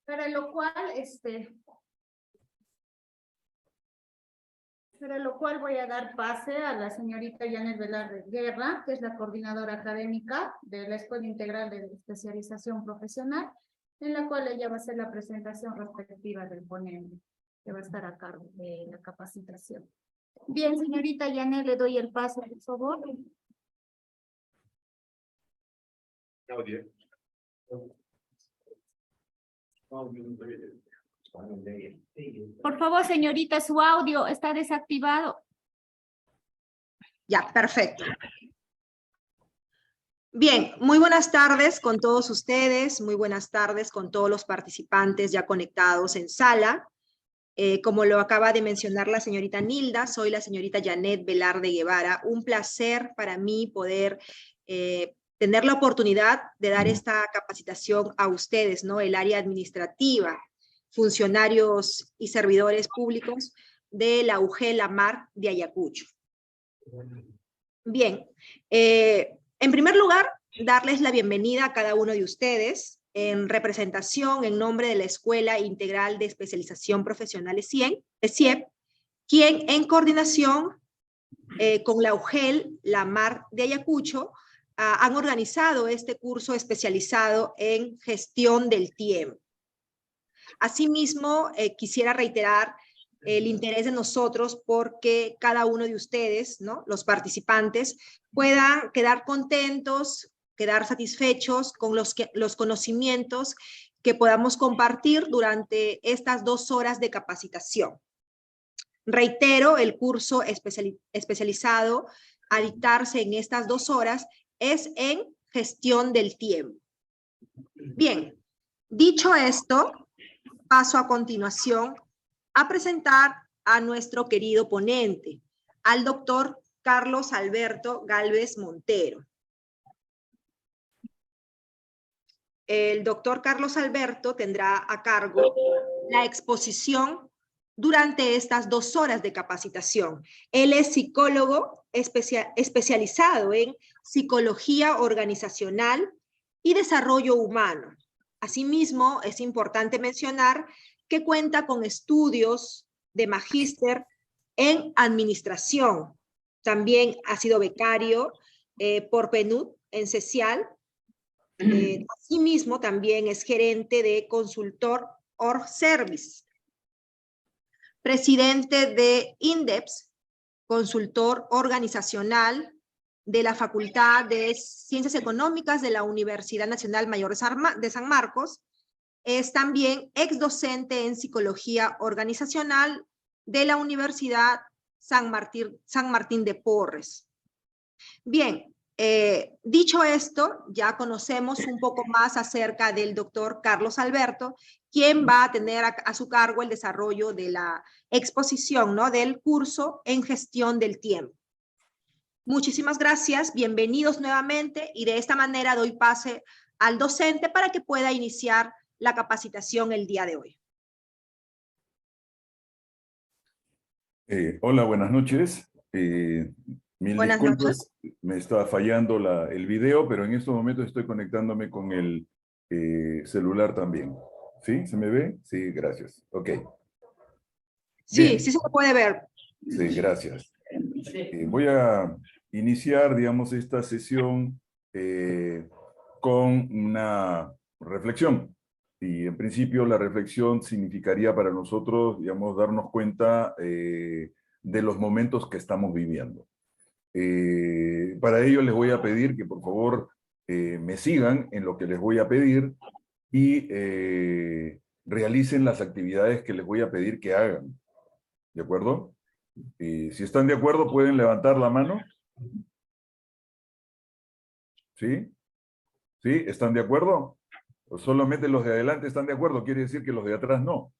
para lo cual voy a dar pase a la señorita Janet Velarde Guerra, que es la coordinadora académica de la Escuela Integral de Especialización Profesional, en la cual ella va a hacer la presentación respectiva del ponente, que va a estar a cargo de la capacitación. Bien, señorita Janet, le doy el paso, por favor. Claudia. Por favor, señorita, su audio está desactivado. Ya, perfecto. Bien, muy buenas tardes con todos ustedes, muy buenas tardes con todos los participantes ya conectados en sala. Como lo acaba de mencionar la señorita Nilda, soy la señorita Janet Velarde Guevara. Un placer para mí poder tener la oportunidad de dar esta capacitación a ustedes, ¿no? El área administrativa, funcionarios y servidores públicos de la UGEL AMAR de Ayacucho. Bien, en primer lugar, darles la bienvenida a cada uno de ustedes en representación en nombre de la Escuela Integral de Especialización Profesional ESIEP, quien en coordinación con la UGEL, la AMAR de Ayacucho, han organizado este curso especializado en gestión del tiempo. Asimismo, quisiera reiterar el interés de nosotros porque cada uno de ustedes, ¿no?, los participantes, puedan quedar contentos, quedar satisfechos con los conocimientos que podamos compartir durante estas 2 horas de capacitación. Reitero, el curso especializado a dictarse en estas 2 horas es en gestión del tiempo. Bien, dicho esto, paso a continuación a presentar a nuestro querido ponente, al doctor Carlos Alberto Gálvez Montero. El doctor Carlos Alberto tendrá a cargo la exposición durante estas 2 horas de capacitación. Él es psicólogo especializado en psicología organizacional y desarrollo humano. Asimismo, es importante mencionar que cuenta con estudios de magíster en administración. También ha sido becario por PNUD en CECIAL. Asimismo, también es gerente de consultor Org Service, presidente de INDEPS, consultor organizacional de la Facultad de Ciencias Económicas de la Universidad Nacional Mayor de San Marcos. Es también ex docente en psicología organizacional de la Universidad San Martín de Porres. Bien, dicho esto, ya conocemos un poco más acerca del doctor Carlos Alberto, quien va a tener a su cargo el desarrollo de la exposición, ¿no?, del curso en gestión del tiempo. Muchísimas gracias, bienvenidos nuevamente, y de esta manera doy pase al docente para que pueda iniciar la capacitación el día de hoy. Hola, buenas noches. Mil Buenas disculpas, me estaba fallando el video, pero en estos momentos estoy conectándome con el celular también. ¿Sí? ¿Se me ve? Sí, gracias. Ok. Sí, Bien. sí se puede ver. Sí, gracias. Voy a iniciar, digamos, esta sesión con una reflexión. Y en principio la reflexión significaría para nosotros, digamos, darnos cuenta de los momentos que estamos viviendo. Para ello les voy a pedir que por favor me sigan en lo que les voy a pedir y realicen las actividades que les voy a pedir que hagan. ¿De acuerdo? Si están de acuerdo, ¿pueden levantar la mano? ¿Sí? ¿Sí? ¿Están de acuerdo? ¿O solamente los de adelante están de acuerdo? Quiere decir que los de atrás no.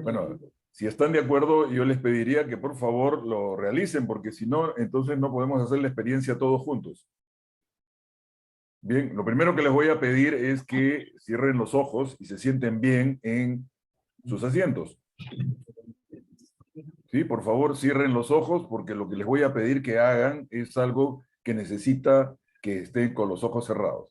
Bueno, si están de acuerdo, yo les pediría que por favor lo realicen, porque si no, entonces no podemos hacer la experiencia todos juntos. Bien, lo primero que les voy a pedir es que cierren los ojos y se sienten bien en sus asientos. ¿Sí? Por favor, cierren los ojos porque lo que les voy a pedir que hagan es algo que necesita que estén con los ojos cerrados.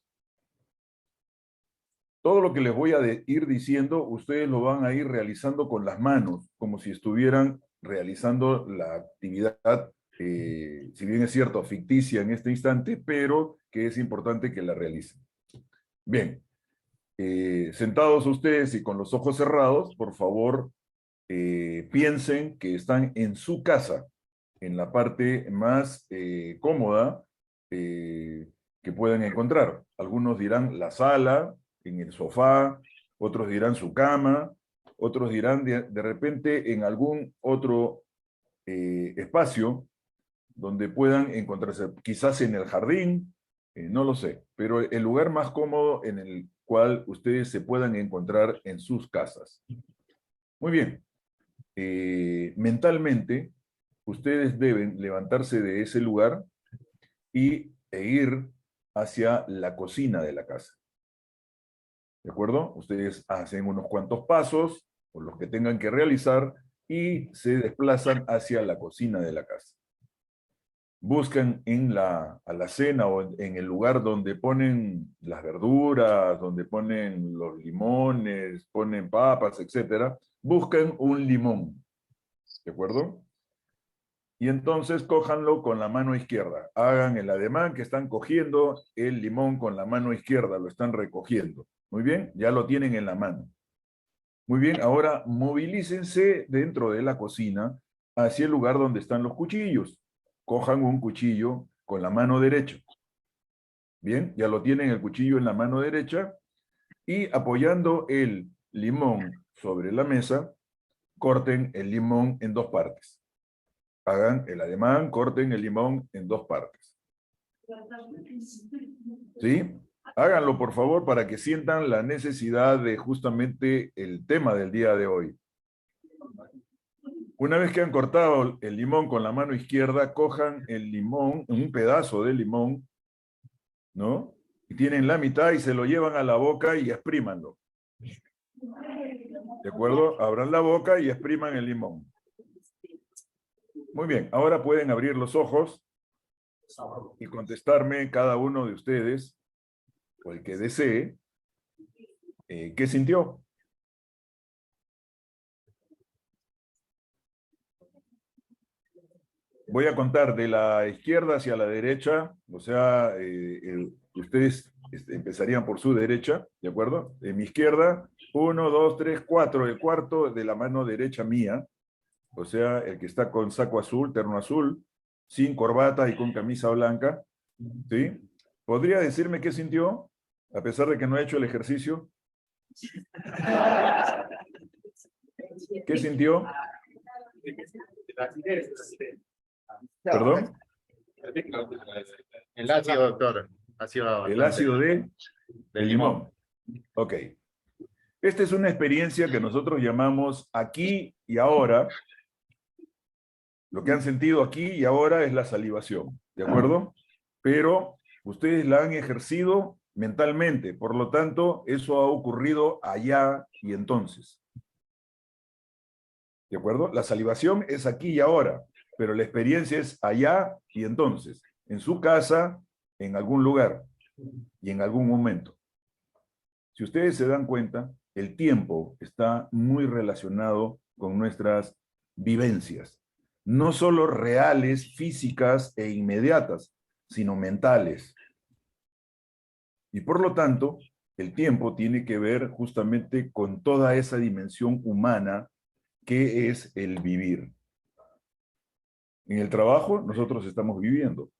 Todo lo que les voy a ir diciendo, ustedes lo van a ir realizando con las manos, como si estuvieran realizando la actividad, si bien es cierto, ficticia en este instante, pero que es importante que la realicen. Bien, sentados ustedes y con los ojos cerrados, por favor, piensen que están en su casa, en la parte más cómoda que puedan encontrar. Algunos dirán la sala, en el sofá, otros dirán su cama, otros dirán de repente en algún otro espacio donde puedan encontrarse, quizás en el jardín, no lo sé, pero el lugar más cómodo en el cual ustedes se puedan encontrar en sus casas. Muy bien. Mentalmente, ustedes deben levantarse de ese lugar e ir hacia la cocina de la casa. ¿De acuerdo? Ustedes hacen unos cuantos pasos, o los que tengan que realizar, y se desplazan hacia la cocina de la casa. Buscan en la alacena o en el lugar donde ponen las verduras, donde ponen los limones, ponen papas, etc. Buscan un limón. ¿De acuerdo? Y entonces cójanlo con la mano izquierda. Hagan el ademán que están cogiendo el limón con la mano izquierda, lo están recogiendo. Muy bien, ya lo tienen en la mano. Muy bien, ahora movilícense dentro de la cocina hacia el lugar donde están los cuchillos. Cojan un cuchillo con la mano derecha. Bien, ya lo tienen el cuchillo en la mano derecha y apoyando el limón sobre la mesa, corten el limón en dos partes. Hagan el ademán, corten el limón en dos partes. ¿Sí? Háganlo, por favor, para que sientan la necesidad de justamente el tema del día de hoy. Una vez que han cortado el limón con la mano izquierda, cojan el limón, un pedazo de limón, ¿no? Y tienen la mitad y se lo llevan a la boca y exprímanlo. ¿De acuerdo? Abran la boca y expriman el limón. Muy bien, ahora pueden abrir los ojos y contestarme cada uno de ustedes, o el que desee, ¿qué sintió? Voy a contar de la izquierda hacia la derecha, o sea, ustedes empezarían por su derecha, ¿de acuerdo? En mi izquierda, 1, 2, 3, 4, el cuarto de la mano derecha mía, o sea, el que está con saco azul, terno azul, sin corbata y con camisa blanca, ¿sí? ¿Podría decirme qué sintió, a pesar de que no ha hecho el ejercicio? ¿Qué sintió? ¿Perdón? El ácido, doctor. El ácido de limón. Ok. Esta es una experiencia que nosotros llamamos aquí y ahora. Lo que han sentido aquí y ahora es la salivación, ¿de acuerdo? Pero ustedes la han ejercido mentalmente, por lo tanto, eso ha ocurrido allá y entonces. ¿De acuerdo? La salivación es aquí y ahora, pero la experiencia es allá y entonces, en su casa, en algún lugar y en algún momento. Si ustedes se dan cuenta, el tiempo está muy relacionado con nuestras vivencias. No solo reales, físicas e inmediatas, sino mentales. Y por lo tanto, el tiempo tiene que ver justamente con toda esa dimensión humana que es el vivir. En el trabajo nosotros estamos viviendo.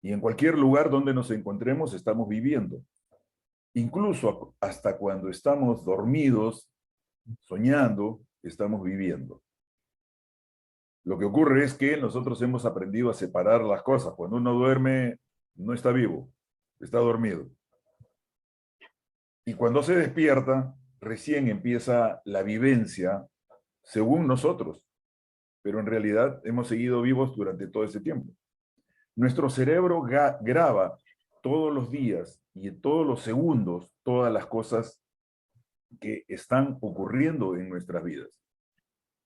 Y en cualquier lugar donde nos encontremos estamos viviendo. Incluso hasta cuando estamos dormidos, soñando, estamos viviendo. Lo que ocurre es que nosotros hemos aprendido a separar las cosas. Cuando uno duerme, no está vivo, está dormido. Y cuando se despierta, recién empieza la vivencia según nosotros. Pero en realidad hemos seguido vivos durante todo ese tiempo. Nuestro cerebro graba todos los días y en todos los segundos todas las cosas que están ocurriendo en nuestras vidas.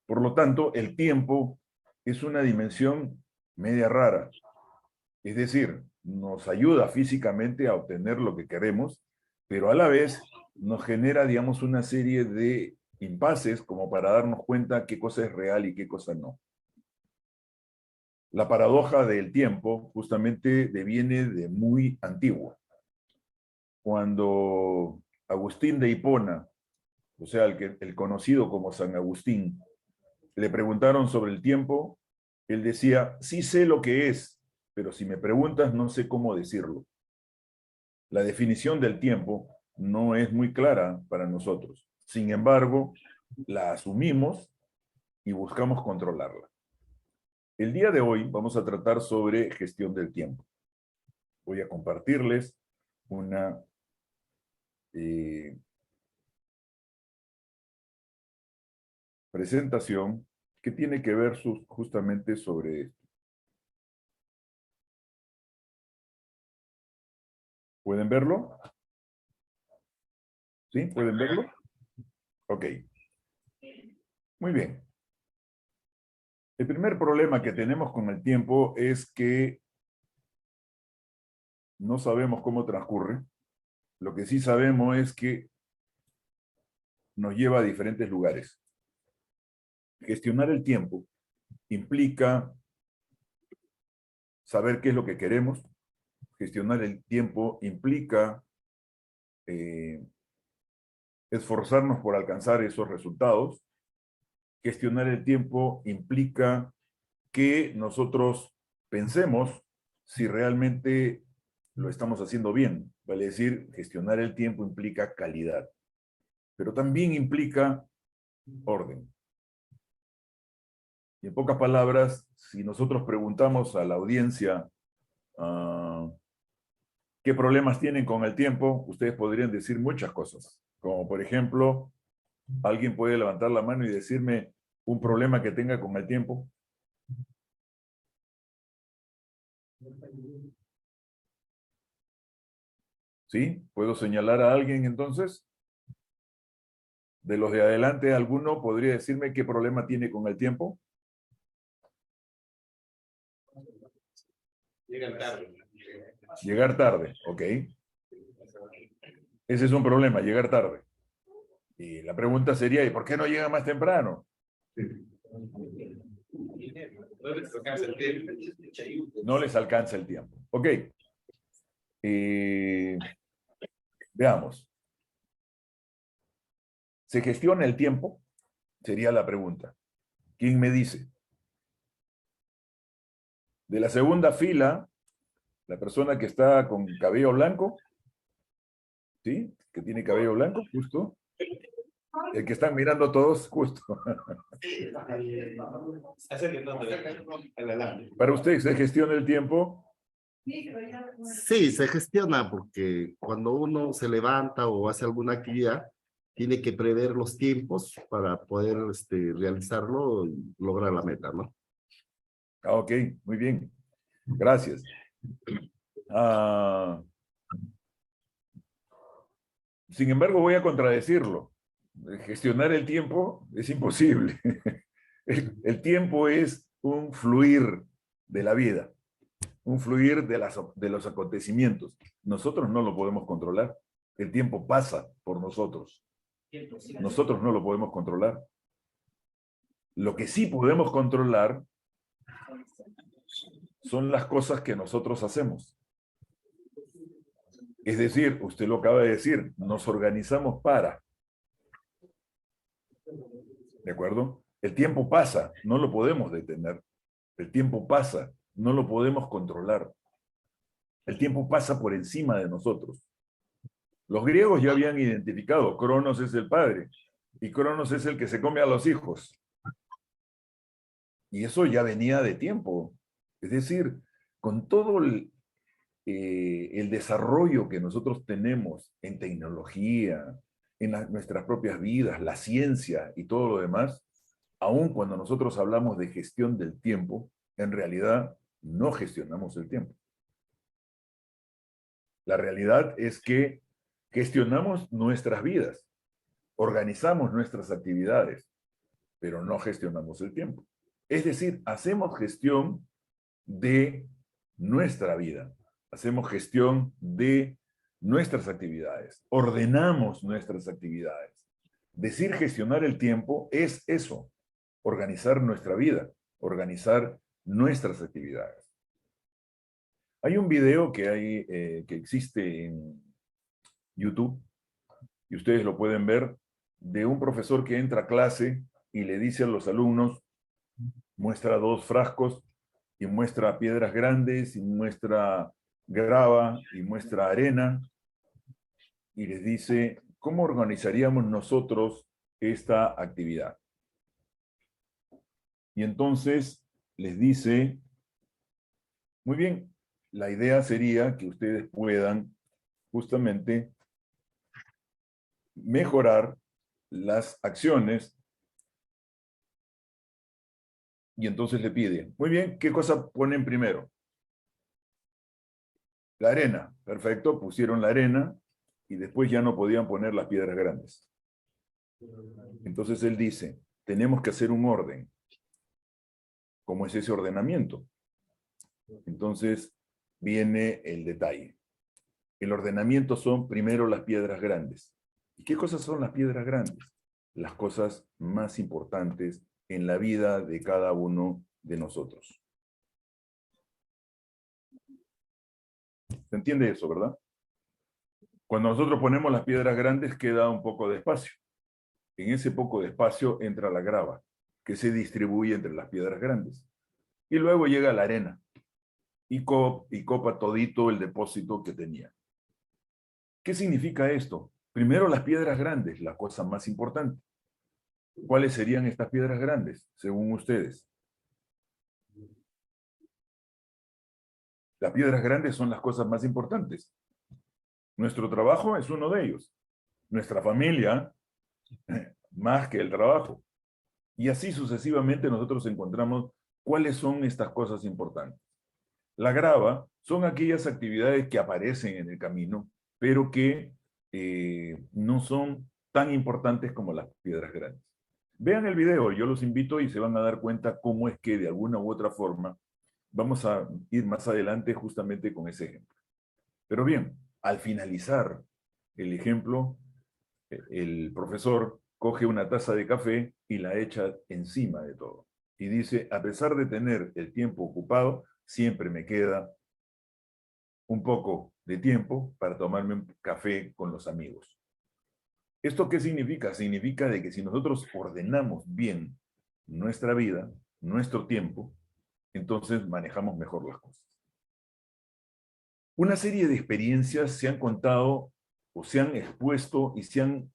Por lo tanto, el tiempo es una dimensión media rara. Es decir, nos ayuda físicamente a obtener lo que queremos, pero a la vez nos genera, digamos, una serie de impases como para darnos cuenta qué cosa es real y qué cosa no. La paradoja del tiempo justamente deviene de muy antiguo. Cuando Agustín de Hipona, o sea, el conocido como San Agustín, le preguntaron sobre el tiempo, él decía, sí sé lo que es, pero si me preguntas no sé cómo decirlo. La definición del tiempo no es muy clara para nosotros. Sin embargo, la asumimos y buscamos controlarla. El día de hoy vamos a tratar sobre gestión del tiempo. Voy a compartirles una presentación que tiene que ver justamente sobre esto. ¿Pueden verlo? ¿Sí? ¿Pueden verlo? Ok. Muy bien. El primer problema que tenemos con el tiempo es que no sabemos cómo transcurre. Lo que sí sabemos es que nos lleva a diferentes lugares. Gestionar el tiempo implica saber qué es lo que queremos. Gestionar el tiempo implica esforzarnos por alcanzar esos resultados. Gestionar el tiempo implica que nosotros pensemos si realmente lo estamos haciendo bien. Vale decir, gestionar el tiempo implica calidad, pero también implica orden. Y en pocas palabras, si nosotros preguntamos a la audiencia qué problemas tienen con el tiempo, ustedes podrían decir muchas cosas. Como por ejemplo, alguien puede levantar la mano y decirme un problema que tenga con el tiempo. ¿Sí? ¿Puedo señalar a alguien entonces? De los de adelante, ¿alguno podría decirme qué problema tiene con el tiempo? Llegan tarde. Llegar tarde, ok. Ese es un problema, llegar tarde. Y la pregunta sería, ¿y por qué no llega más temprano? No les alcanza el tiempo. Ok. Veamos. ¿Se gestiona el tiempo? Sería la pregunta. ¿Quién me dice? De la segunda fila, la persona que está con cabello blanco, ¿sí? Que tiene cabello blanco, justo. El que están mirando todos, justo. Para usted, ¿se gestiona el tiempo? Sí, se gestiona porque cuando uno se levanta o hace alguna actividad, tiene que prever los tiempos para poder realizarlo y lograr la meta, ¿no? Ok, muy bien. Gracias. Sin embargo, voy a contradecirlo. Gestionar el tiempo es imposible. El tiempo es un fluir de la vida, un fluir de los acontecimientos. Nosotros no lo podemos controlar. El tiempo pasa por nosotros. Nosotros no lo podemos controlar. Lo que sí podemos controlar son las cosas que nosotros hacemos. Es decir, usted lo acaba de decir, nos organizamos para. ¿De acuerdo? El tiempo pasa, no lo podemos detener. El tiempo pasa, no lo podemos controlar. El tiempo pasa por encima de nosotros. Los griegos ya habían identificado, Cronos es el padre, y Cronos es el que se come a los hijos. Y eso ya venía de tiempo. Es decir, con todo el desarrollo que nosotros tenemos en tecnología, en nuestras propias vidas, la ciencia y todo lo demás, aun cuando nosotros hablamos de gestión del tiempo, en realidad no gestionamos el tiempo. La realidad es que gestionamos nuestras vidas, organizamos nuestras actividades, pero no gestionamos el tiempo. Es decir, hacemos gestión de nuestra vida, hacemos gestión de nuestras actividades, ordenamos nuestras actividades. Decir gestionar el tiempo es eso, organizar nuestra vida, organizar nuestras actividades. Hay un video que existe en YouTube, y ustedes lo pueden ver, de un profesor que entra a clase y le dice a los alumnos, muestra 2 frascos, y muestra piedras grandes, y muestra grava, y muestra arena, y les dice, ¿cómo organizaríamos nosotros esta actividad? Y entonces les dice, muy bien, la idea sería que ustedes puedan justamente mejorar las acciones. Y entonces le pide, muy bien, ¿qué cosa ponen primero? La arena, perfecto, pusieron la arena y después ya no podían poner las piedras grandes. Entonces él dice, tenemos que hacer un orden. ¿Cómo es ese ordenamiento? Entonces viene el detalle. El ordenamiento son primero las piedras grandes. ¿Y qué cosas son las piedras grandes? Las cosas más importantes en la vida de cada uno de nosotros. ¿Se entiende eso, verdad? Cuando nosotros ponemos las piedras grandes queda un poco de espacio. En ese poco de espacio entra la grava, que se distribuye entre las piedras grandes. Y luego llega la arena y copa todito el depósito que tenía. ¿Qué significa esto? Primero las piedras grandes, la cosa más importante. ¿Cuáles serían estas piedras grandes, según ustedes? Las piedras grandes son las cosas más importantes. Nuestro trabajo es uno de ellos. Nuestra familia, más que el trabajo. Y así sucesivamente nosotros encontramos cuáles son estas cosas importantes. La grava son aquellas actividades que aparecen en el camino, pero que no son tan importantes como las piedras grandes. Vean el video, yo los invito y se van a dar cuenta cómo es que de alguna u otra forma vamos a ir más adelante justamente con ese ejemplo. Pero bien, al finalizar el ejemplo, el profesor coge una taza de café y la echa encima de todo. Y dice, a pesar de tener el tiempo ocupado, siempre me queda un poco de tiempo para tomarme un café con los amigos. ¿Esto qué significa? Significa de que si nosotros ordenamos bien nuestra vida, nuestro tiempo, entonces manejamos mejor las cosas. Una serie de experiencias se han contado o se han expuesto y se han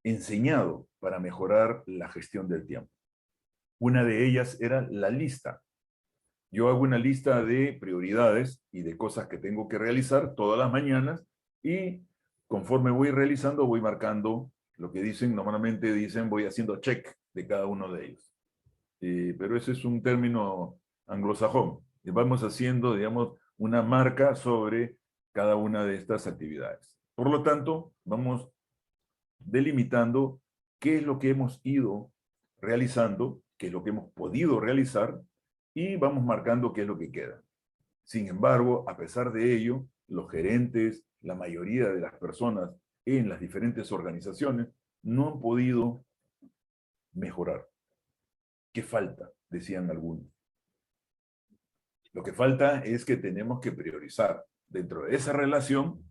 enseñado para mejorar la gestión del tiempo. Una de ellas era la lista. Yo hago una lista de prioridades y de cosas que tengo que realizar todas las mañanas y conforme voy realizando voy marcando lo que dicen, normalmente dicen voy haciendo check de cada uno de ellos. Pero ese es un término anglosajón. Vamos haciendo, digamos, una marca sobre cada una de estas actividades. Por lo tanto, vamos delimitando qué es lo que hemos ido realizando, qué es lo que hemos podido realizar, y vamos marcando qué es lo que queda. Sin embargo, a pesar de ello, los gerentes, la mayoría de las personas en las diferentes organizaciones no han podido mejorar. ¿Qué falta? Decían algunos. Lo que falta es que tenemos que priorizar. Dentro de esa relación,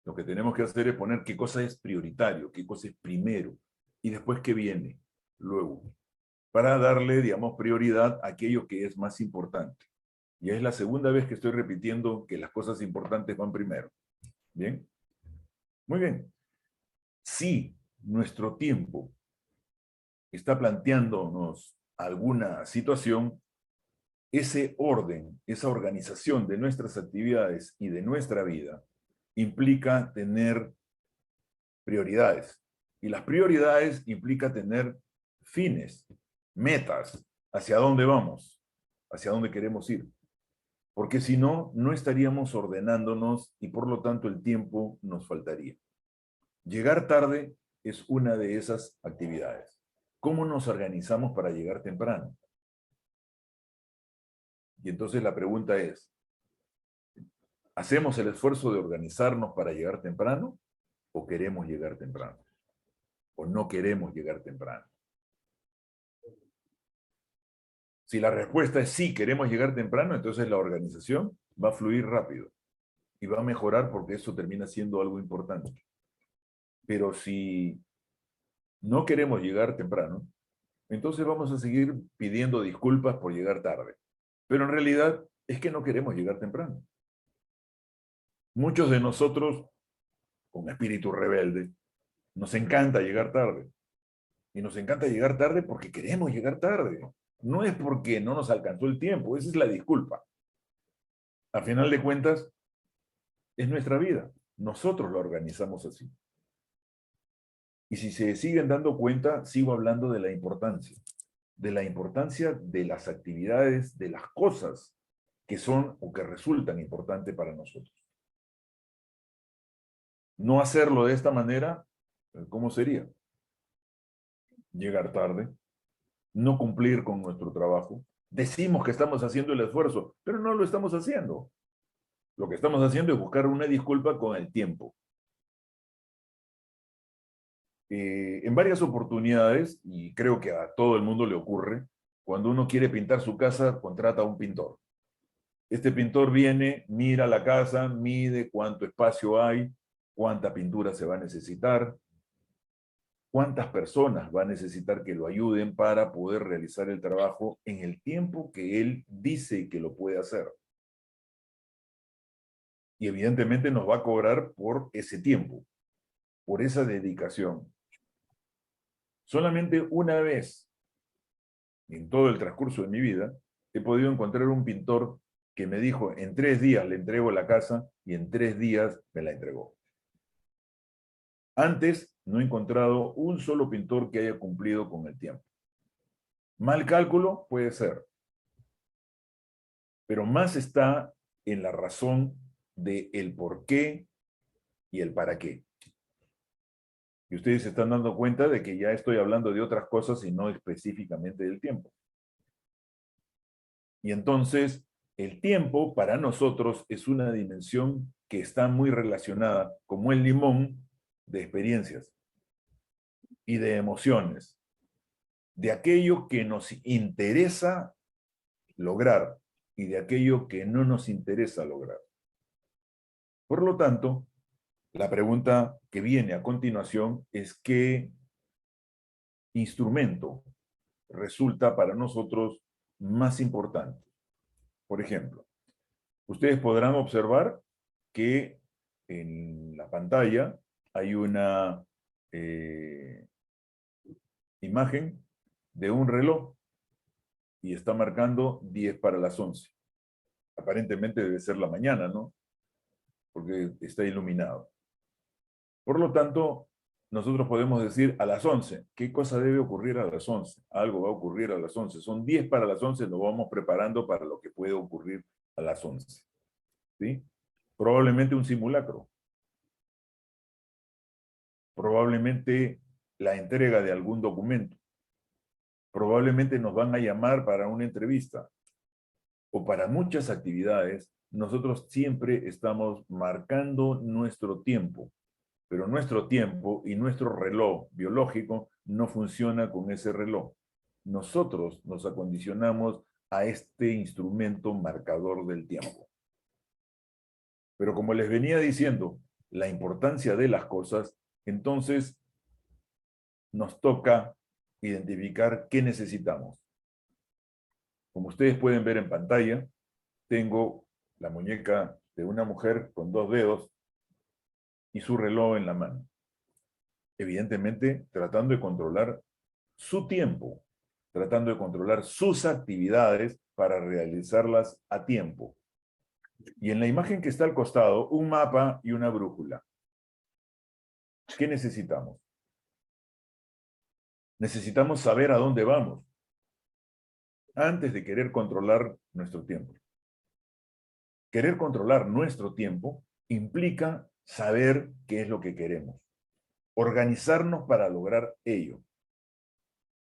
lo que tenemos que hacer es poner qué cosa es prioritario, qué cosa es primero, y después qué viene luego, para darle, digamos, prioridad a aquello que es más importante. Y es la segunda vez que estoy repitiendo que las cosas importantes van primero. ¿Bien? Muy bien. Si nuestro tiempo está planteándonos alguna situación, ese orden, esa organización de nuestras actividades y de nuestra vida implica tener prioridades. Y las prioridades implica tener fines, metas, hacia dónde vamos, hacia dónde queremos ir. Porque si no, no estaríamos ordenándonos y por lo tanto el tiempo nos faltaría. Llegar tarde es una de esas actividades. ¿Cómo nos organizamos para llegar temprano? Y entonces la pregunta es, ¿hacemos el esfuerzo de organizarnos para llegar temprano o queremos llegar temprano? ¿O no queremos llegar temprano? Si la respuesta es sí, queremos llegar temprano, entonces la organización va a fluir rápido y va a mejorar porque eso termina siendo algo importante. Pero si no queremos llegar temprano, entonces vamos a seguir pidiendo disculpas por llegar tarde. Pero en realidad es que no queremos llegar temprano. Muchos de nosotros, con espíritu rebelde, nos encanta llegar tarde. Y nos encanta llegar tarde porque queremos llegar tarde. No es porque no nos alcanzó el tiempo, esa es la disculpa. A final de cuentas, es nuestra vida. Nosotros la organizamos así. Y si se siguen dando cuenta, sigo hablando de la importancia de las actividades, de las cosas que son o que resultan importantes para nosotros. No hacerlo de esta manera, ¿cómo sería? Llegar tarde, no cumplir con nuestro trabajo. Decimos que estamos haciendo el esfuerzo, pero no lo estamos haciendo. Lo que estamos haciendo es buscar una disculpa con el tiempo. En varias oportunidades, y creo que a todo el mundo le ocurre, cuando uno quiere pintar su casa, contrata a un pintor. Este pintor viene, mira la casa, mide cuánto espacio hay, cuánta pintura se va a necesitar, cuántas personas va a necesitar que lo ayuden para poder realizar el trabajo en el tiempo que él dice que lo puede hacer. Y evidentemente nos va a cobrar por ese tiempo, por esa dedicación. Solamente una vez en todo el transcurso de mi vida he podido encontrar un pintor que me dijo, en 3 días le entrego la casa, y en 3 días me la entregó. Antes no he encontrado un solo pintor que haya cumplido con el tiempo. Mal cálculo puede ser, pero más está en la razón de el por qué y el para qué. Y ustedes se están dando cuenta de que ya estoy hablando de otras cosas y no específicamente del tiempo. Y entonces, el tiempo para nosotros es una dimensión que está muy relacionada, como el limón, de experiencias y de emociones, de aquello que nos interesa lograr y de aquello que no nos interesa lograr. Por lo tanto, la pregunta que viene a continuación es ¿qué instrumento resulta para nosotros más importante? Por ejemplo, ustedes podrán observar que en la pantalla hay una imagen de un reloj y está marcando 10 para las 11. Aparentemente debe ser la mañana, ¿no? Porque está iluminado. Por lo tanto, nosotros podemos decir a las 11, ¿qué cosa debe ocurrir a las 11? Algo va a ocurrir a las 11. Son 10 para las 11, nos vamos preparando para lo que puede ocurrir a las 11. ¿Sí? Probablemente un simulacro. Probablemente la entrega de algún documento. Probablemente nos van a llamar para una entrevista. O para muchas actividades, nosotros siempre estamos marcando nuestro tiempo. Pero nuestro tiempo y nuestro reloj biológico no funciona con ese reloj. Nosotros nos acondicionamos a este instrumento marcador del tiempo. Pero como les venía diciendo, la importancia de las cosas, entonces nos toca identificar qué necesitamos. Como ustedes pueden ver en pantalla, tengo la muñeca de una mujer con 2 dedos y su reloj en la mano. Evidentemente, tratando de controlar su tiempo, tratando de controlar sus actividades para realizarlas a tiempo. Y en la imagen que está al costado, un mapa y una brújula. ¿Qué necesitamos? Necesitamos saber a dónde vamos antes de querer controlar nuestro tiempo. Querer controlar nuestro tiempo implica saber qué es lo que queremos, organizarnos para lograr ello.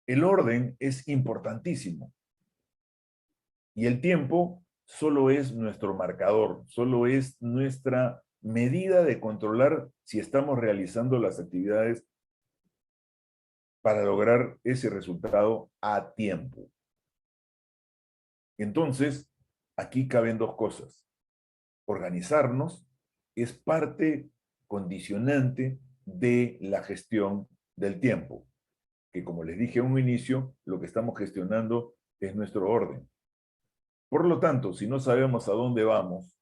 El orden es importantísimo. Y el tiempo solo es nuestro marcador, solo es nuestra medida de controlar si estamos realizando las actividades para lograr ese resultado a tiempo. Entonces, aquí caben dos cosas. Organizarnos es parte condicionante de la gestión del tiempo, que como les dije a un inicio, lo que estamos gestionando es nuestro orden. Por lo tanto, si no sabemos a dónde vamos,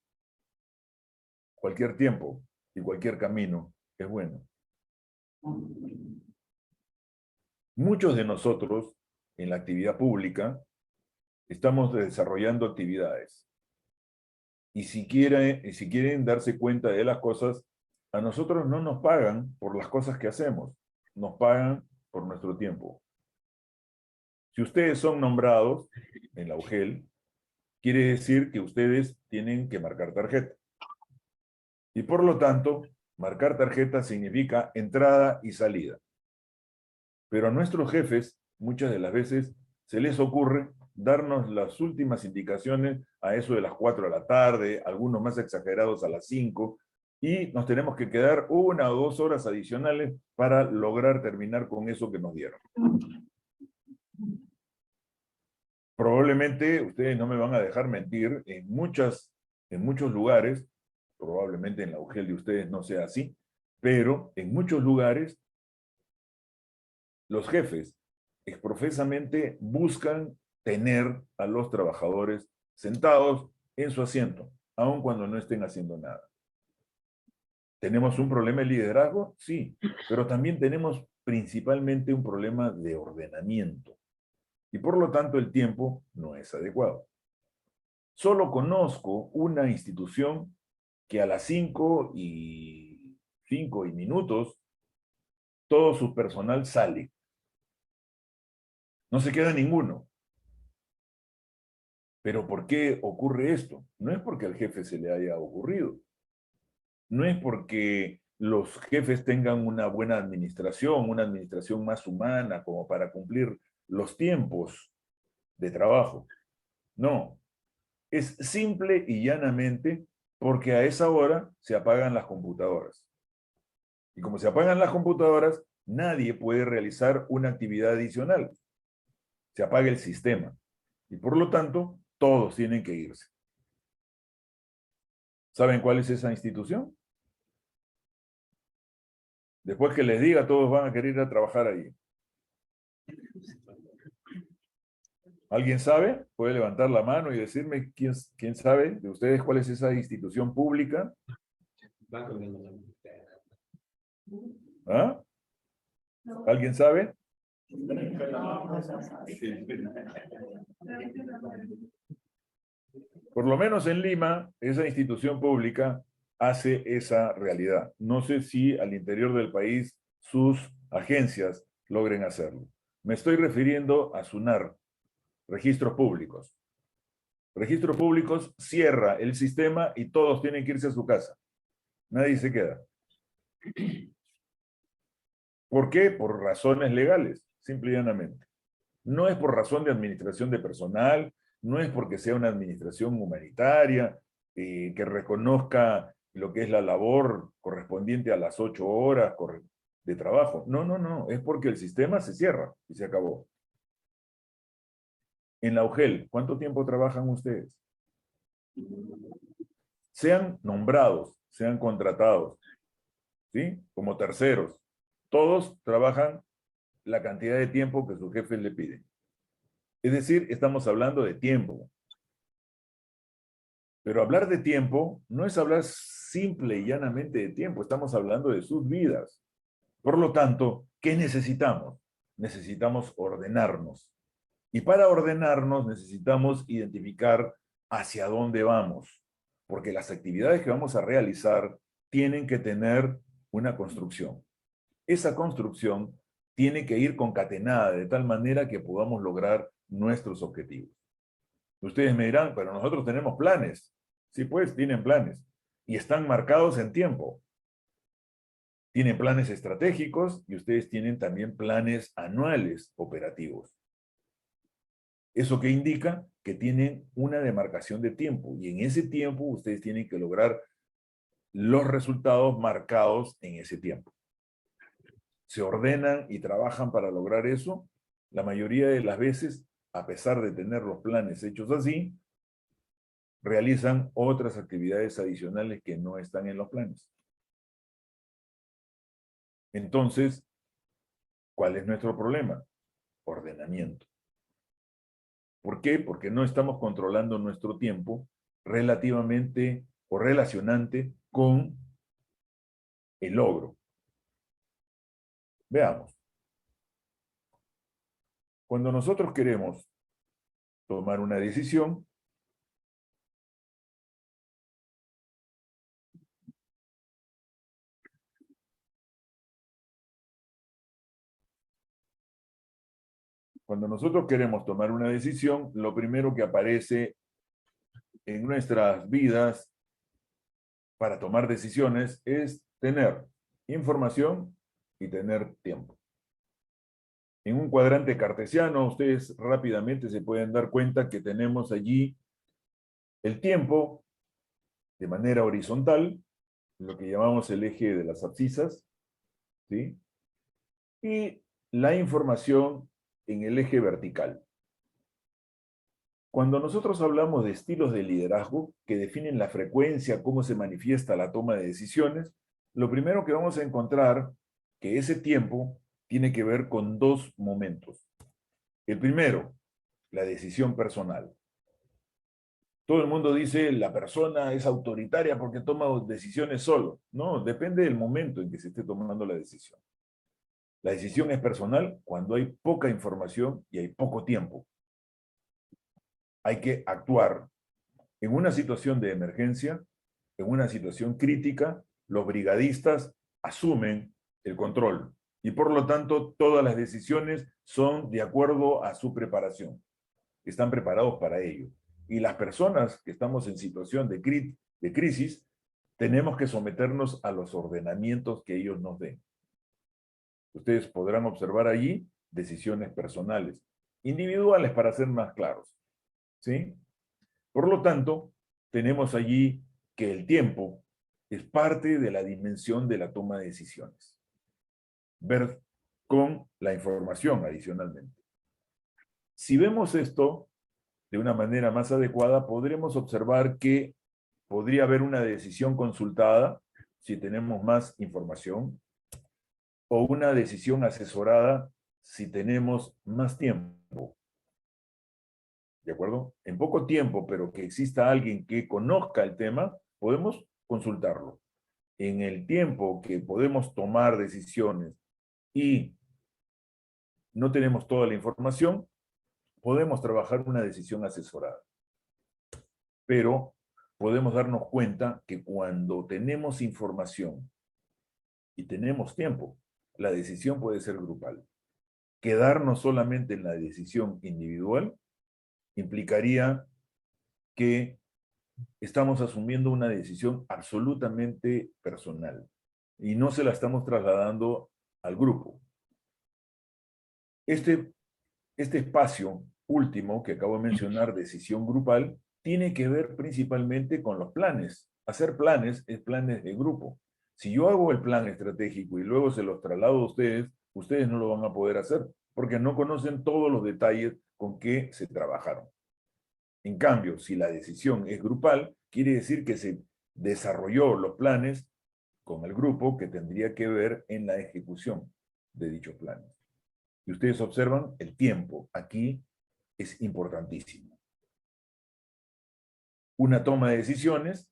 cualquier tiempo y cualquier camino es bueno. Muchos de nosotros, en la actividad pública, estamos desarrollando actividades. Y si quieren darse cuenta de las cosas, a nosotros no nos pagan por las cosas que hacemos, nos pagan por nuestro tiempo. Si ustedes son nombrados en la UGEL, quiere decir que ustedes tienen que marcar tarjeta. Y por lo tanto, marcar tarjeta significa entrada y salida. Pero a nuestros jefes, muchas de las veces, se les ocurre darnos las últimas indicaciones a eso de las 4 de la tarde, algunos más exagerados a las 5, y nos tenemos que quedar 1 o 2 horas adicionales para lograr terminar con eso que nos dieron. Probablemente, ustedes no me van a dejar mentir, en muchos lugares, probablemente en la UGEL de ustedes no sea así, pero en muchos lugares los jefes exprofesamente buscan tener a los trabajadores sentados en su asiento, aun cuando no estén haciendo nada. ¿Tenemos un problema de liderazgo? Sí, pero también tenemos principalmente un problema de ordenamiento. Y por lo tanto el tiempo no es adecuado. Solo conozco una institución que a las 5 minutos todo su personal sale. No se queda ninguno. ¿Pero por qué ocurre esto? No es porque al jefe se le haya ocurrido. No es porque los jefes tengan una buena administración, una administración más humana como para cumplir los tiempos de trabajo. No. Es simple y llanamente porque a esa hora se apagan las computadoras. Y como se apagan las computadoras, nadie puede realizar una actividad adicional. Se apaga el sistema. Y por lo tanto, todos tienen que irse. ¿Saben cuál es esa institución? Después que les diga, todos van a querer ir a trabajar allí. ¿Alguien sabe? ¿Puede levantar la mano y decirme quién sabe de ustedes cuál es esa institución pública? ¿Ah? ¿Alguien sabe? Por lo menos en Lima, esa institución pública hace esa realidad. No sé si al interior del país sus agencias logren hacerlo. Me estoy refiriendo a SUNAR, Registros Públicos. Registros Públicos cierra el sistema y todos tienen que irse a su casa. Nadie se queda. ¿Por qué? Por razones legales, simple y llanamente. No es por razón de administración de personal, no es porque sea una administración humanitaria, que reconozca lo que es la labor correspondiente a las 8 horas de trabajo. No, no, no, es porque el sistema se cierra y se acabó. En la UGEL, ¿cuánto tiempo trabajan ustedes? Sean nombrados, sean contratados, ¿sí? Como terceros. Todos trabajan la cantidad de tiempo que sus jefes le piden. Es decir, estamos hablando de tiempo. Pero hablar de tiempo no es hablar simple y llanamente de tiempo, estamos hablando de sus vidas. Por lo tanto, ¿qué necesitamos? Necesitamos ordenarnos. Y para ordenarnos necesitamos identificar hacia dónde vamos, porque las actividades que vamos a realizar tienen que tener una construcción. Esa construcción tiene que ir concatenada de tal manera que podamos lograr nuestros objetivos. Ustedes me dirán, pero nosotros tenemos planes. Sí, pues, tienen planes. Y están marcados en tiempo. Tienen planes estratégicos y ustedes tienen también planes anuales operativos. ¿Eso qué indica? Que tienen una demarcación de tiempo y en ese tiempo ustedes tienen que lograr los resultados marcados en ese tiempo. Se ordenan y trabajan para lograr eso. La mayoría de las veces, a pesar de tener los planes hechos así, realizan otras actividades adicionales que no están en los planes. Entonces, ¿cuál es nuestro problema? Ordenamiento. ¿Por qué? Porque no estamos controlando nuestro tiempo relativamente o relacionante con el logro. Veamos. Cuando nosotros queremos tomar una decisión, lo primero que aparece en nuestras vidas para tomar decisiones es tener información y tener tiempo. En un cuadrante cartesiano, ustedes rápidamente se pueden dar cuenta que tenemos allí el tiempo de manera horizontal, lo que llamamos el eje de las abscisas, ¿sí? Y la información en el eje vertical. Cuando nosotros hablamos de estilos de liderazgo que definen la frecuencia, cómo se manifiesta la toma de decisiones, lo primero que vamos a encontrar que ese tiempo tiene que ver con dos momentos. El primero, la decisión personal. Todo el mundo dice la persona es autoritaria porque toma decisiones solo. No, depende del momento en que se esté tomando la decisión. La decisión es personal cuando hay poca información y hay poco tiempo. Hay que actuar. En una situación de emergencia, en una situación crítica, los brigadistas asumen el control y por lo tanto todas las decisiones son de acuerdo a su preparación. Están preparados para ello. Y las personas que estamos en situación de crisis, tenemos que someternos a los ordenamientos que ellos nos den. Ustedes podrán observar allí decisiones personales, individuales para ser más claros, ¿sí? Por lo tanto, tenemos allí que el tiempo es parte de la dimensión de la toma de decisiones. Ver con la información adicionalmente. Si vemos esto de una manera más adecuada, podremos observar que podría haber una decisión consultada si tenemos más información o una decisión asesorada si tenemos más tiempo. ¿De acuerdo? En poco tiempo, pero que exista alguien que conozca el tema, podemos consultarlo. En el tiempo que podemos tomar decisiones y no tenemos toda la información, podemos trabajar una decisión asesorada. Pero podemos darnos cuenta que cuando tenemos información y tenemos tiempo, la decisión puede ser grupal. Quedarnos solamente en la decisión individual implicaría que estamos asumiendo una decisión absolutamente personal y no se la estamos trasladando al grupo. Este espacio último que acabo de mencionar, decisión grupal, tiene que ver principalmente con los planes. Hacer planes es planes de grupo. Si yo hago el plan estratégico y luego se los traslado a ustedes, ustedes no lo van a poder hacer, porque no conocen todos los detalles con que se trabajaron. En cambio, si la decisión es grupal, quiere decir que se desarrolló los planes con el grupo que tendría que ver en la ejecución de dichos planes. Y ustedes observan el tiempo. Aquí es importantísimo. Una toma de decisiones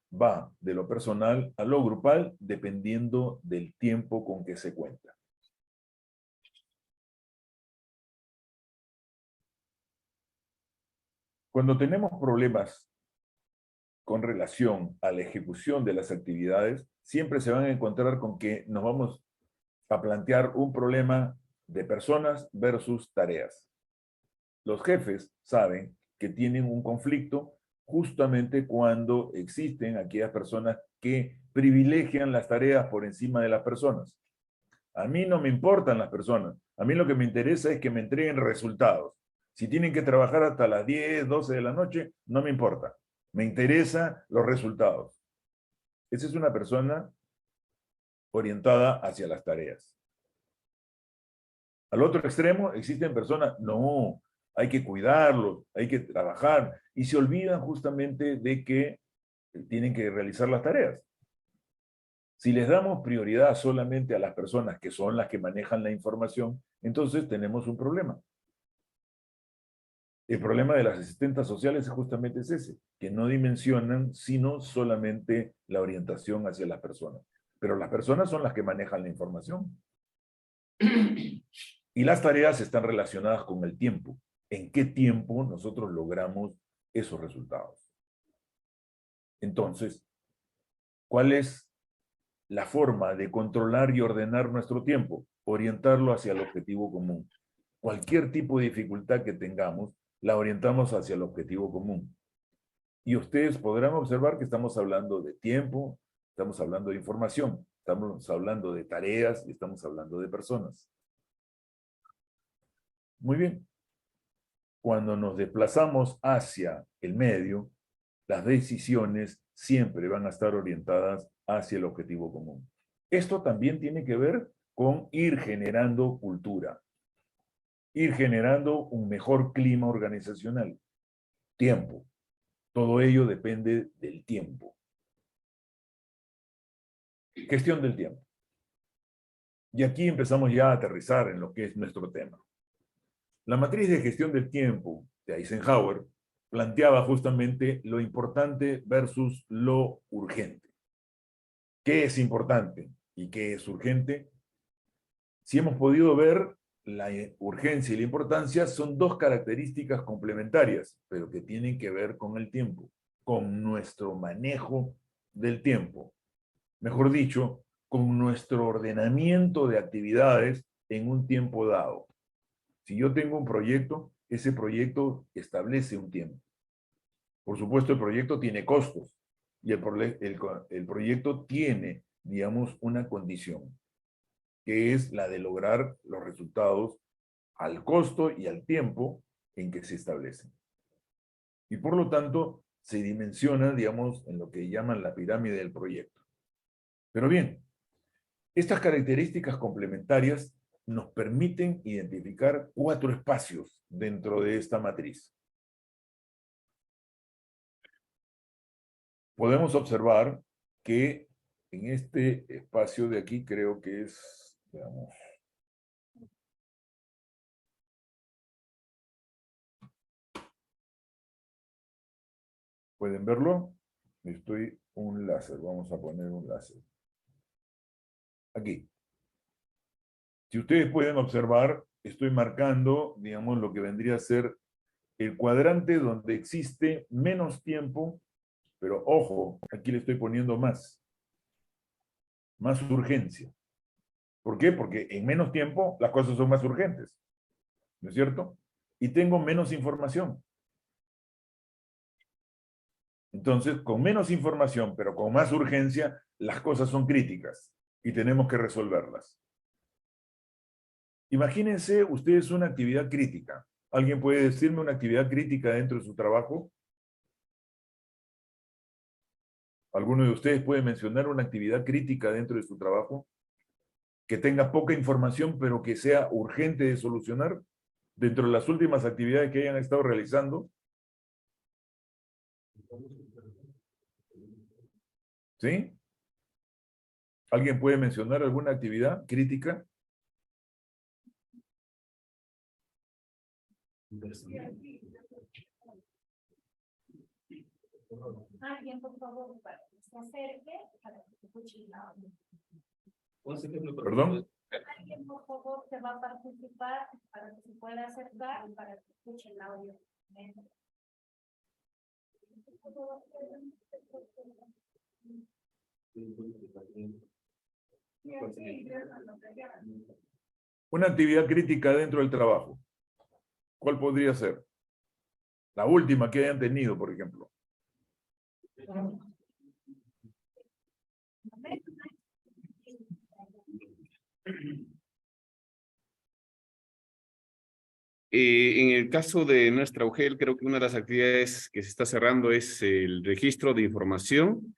va de lo personal a lo grupal dependiendo del tiempo con que se cuenta. Cuando tenemos problemas con relación a la ejecución de las actividades, siempre se van a encontrar con que nos vamos a plantear un problema de personas versus tareas. Los jefes saben que tienen un conflicto justamente cuando existen aquellas personas que privilegian las tareas por encima de las personas. A mí no me importan las personas. A mí lo que me interesa es que me entreguen resultados. Si tienen que trabajar hasta las 10, 12 de la noche, no me importa. Me interesan los resultados. Esa es una persona orientada hacia las tareas. Al otro extremo existen personas, no, hay que cuidarlos, hay que trabajar, y se olvidan justamente de que tienen que realizar las tareas. Si les damos prioridad solamente a las personas que son las que manejan la información, entonces tenemos un problema. El problema de las asistentas sociales es justamente ese, que no dimensionan sino solamente la orientación hacia las personas. Pero las personas son las que manejan la información. Y las tareas están relacionadas con el tiempo. ¿En qué tiempo nosotros logramos esos resultados? Entonces, ¿cuál es la forma de controlar y ordenar nuestro tiempo? Orientarlo hacia el objetivo común. Cualquier tipo de dificultad que tengamos, la orientamos hacia el objetivo común. Y ustedes podrán observar que estamos hablando de tiempo, estamos hablando de información, estamos hablando de tareas y estamos hablando de personas. Muy bien. Cuando nos desplazamos hacia el medio, las decisiones siempre van a estar orientadas hacia el objetivo común. Esto también tiene que ver con ir generando cultura, ir generando un mejor clima organizacional. Tiempo. Todo ello depende del tiempo. Gestión del tiempo. Y aquí empezamos ya a aterrizar en lo que es nuestro tema. La matriz de gestión del tiempo de Eisenhower planteaba justamente lo importante versus lo urgente. ¿Qué es importante y qué es urgente? Si hemos podido ver, la urgencia y la importancia son dos características complementarias, pero que tienen que ver con el tiempo, con nuestro manejo del tiempo. Mejor dicho, con nuestro ordenamiento de actividades en un tiempo dado. Si yo tengo un proyecto, ese proyecto establece un tiempo. Por supuesto, el proyecto tiene costos y el proyecto tiene, digamos, una condición, que es la de lograr los resultados al costo y al tiempo en que se establecen. Y por lo tanto, se dimensiona, digamos, en lo que llaman la pirámide del proyecto. Pero bien, estas características complementarias nos permiten identificar 4 espacios dentro de esta matriz. Podemos observar que en este espacio de aquí creo que es, veamos, ¿pueden verlo? Estoy un láser, vamos a poner un láser. Aquí. Si ustedes pueden observar, estoy marcando, digamos, lo que vendría a ser el cuadrante donde existe menos tiempo, pero ojo, aquí le estoy poniendo más urgencia. ¿Por qué? Porque en menos tiempo las cosas son más urgentes, ¿no es cierto? Y tengo menos información. Entonces, con menos información, pero con más urgencia, las cosas son críticas y tenemos que resolverlas. Imagínense ustedes una actividad crítica. ¿Alguien puede decirme una actividad crítica dentro de su trabajo? ¿Alguno de ustedes puede mencionar una actividad crítica dentro de su trabajo? Que tenga poca información, pero que sea urgente de solucionar dentro de las últimas actividades que hayan estado realizando. ¿Sí? ¿Alguien puede mencionar alguna actividad crítica? Alguien, por favor, para que se acerque, para que se escuche el audio. ¿Perdón? Alguien, por favor, que va a participar para que se pueda acercar y para que escuche el audio. Una actividad crítica dentro del trabajo. ¿Cuál podría ser? La última que hayan tenido, por ejemplo. En el caso de nuestra UGEL, creo que una de las actividades que se está cerrando es el registro de información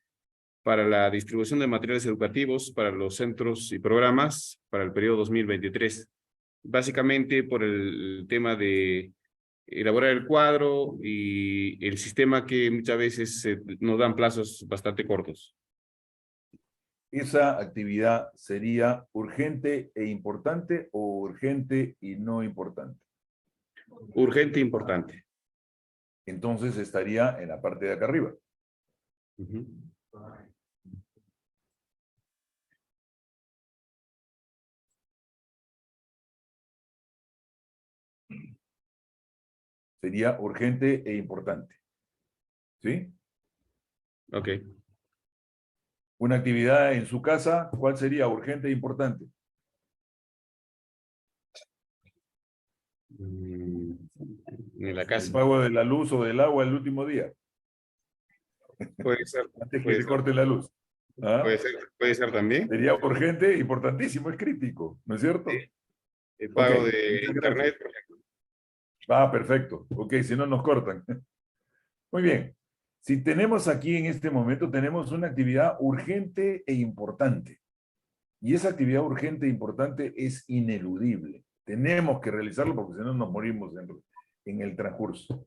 para la distribución de materiales educativos para los centros y programas para el periodo 2023. Básicamente por el tema de elaborar el cuadro y el sistema que muchas veces nos dan plazos bastante cortos. ¿Esa actividad sería urgente e importante o urgente y no importante? Urgente e importante. Entonces estaría en la parte de acá arriba. Ujú. Sería urgente e importante. ¿Sí? Ok. Una actividad en su casa, ¿cuál sería urgente e importante? En la El casa. pago de la luz o del agua el último día, Puede ser. antes que Puede se ser. corte la luz. ¿Ah? Puede ser también. Sería urgente, importantísimo, es crítico, ¿no es cierto? Sí. El pago Ok, de muchas internet, gracias. por ejemplo. Ah, perfecto. Ok, si no nos cortan. Muy bien. Si tenemos aquí en este momento, tenemos una actividad urgente e importante. Y esa actividad urgente e importante es ineludible. Tenemos que realizarlo porque si no nos morimos en el transcurso.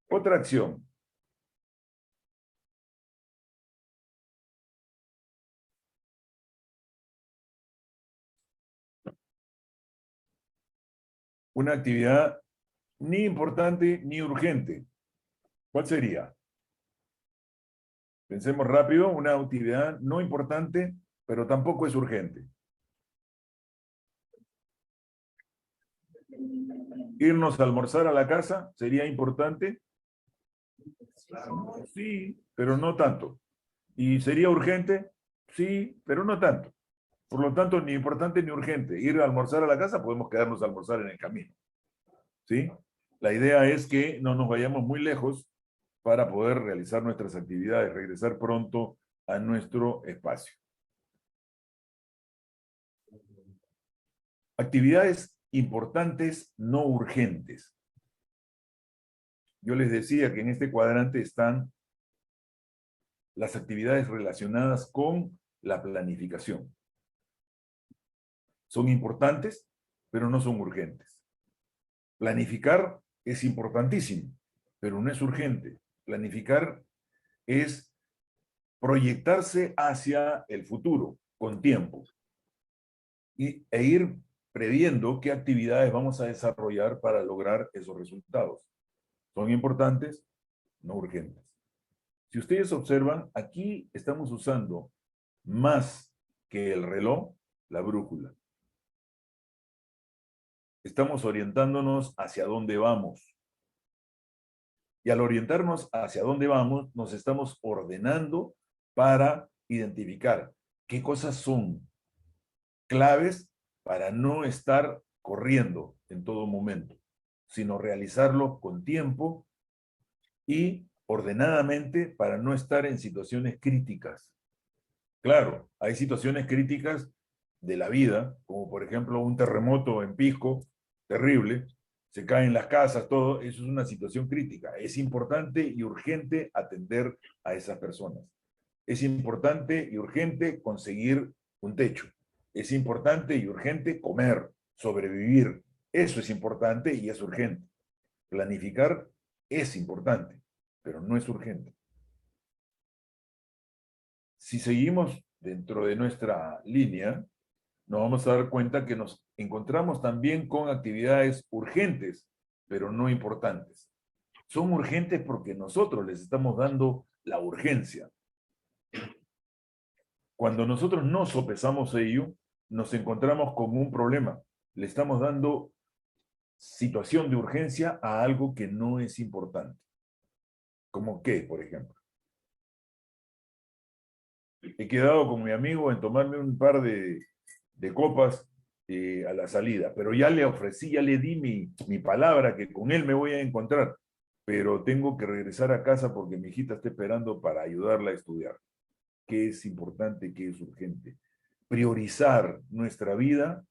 Otra acción. Una actividad ni importante ni urgente. ¿Cuál sería? Pensemos rápido, una actividad no importante, pero tampoco es urgente. Irnos a almorzar a la casa sería importante. Sí, pero no tanto. ¿Y sería urgente? Sí, pero no tanto. Por lo tanto, ni importante ni urgente. Ir a almorzar a la casa, podemos quedarnos a almorzar en el camino. ¿Sí? La idea es que no nos vayamos muy lejos para poder realizar nuestras actividades, regresar pronto a nuestro espacio. Actividades importantes, no urgentes. Yo les decía que en este cuadrante están las actividades relacionadas con la planificación. Son importantes, pero no son urgentes. Planificar es importantísimo, pero no es urgente. Planificar es proyectarse hacia el futuro con tiempo e ir previendo qué actividades vamos a desarrollar para lograr esos resultados. Son importantes, no urgentes. Si ustedes observan, aquí estamos usando más que el reloj, la brújula. Estamos orientándonos hacia dónde vamos. Y al orientarnos hacia dónde vamos, nos estamos ordenando para identificar qué cosas son claves para no estar corriendo en todo momento, sino realizarlo con tiempo y ordenadamente para no estar en situaciones críticas. Claro, hay situaciones críticas de la vida, como por ejemplo un terremoto en Pisco, terrible, se caen las casas, todo, eso es una situación crítica. Es importante y urgente atender a esas personas. Es importante y urgente conseguir un techo. Es importante y urgente comer, sobrevivir. Eso es importante y es urgente. Planificar es importante, pero no es urgente. Si seguimos dentro de nuestra línea, nos vamos a dar cuenta que nos encontramos también con actividades urgentes, pero no importantes. Son urgentes porque nosotros les estamos dando la urgencia. Cuando nosotros no sopesamos ello, nos encontramos con un problema. Le estamos dando situación de urgencia a algo que no es importante. ¿Cómo qué, por ejemplo? He quedado con mi amigo en tomarme un par de copas a la salida, pero ya le ofrecí, ya le di mi palabra que con él me voy a encontrar. pero tengo que regresar a casa porque mi hijita está esperando para ayudarla a estudiar. ¿Qué es importante, qué es urgente? Priorizar nuestra vida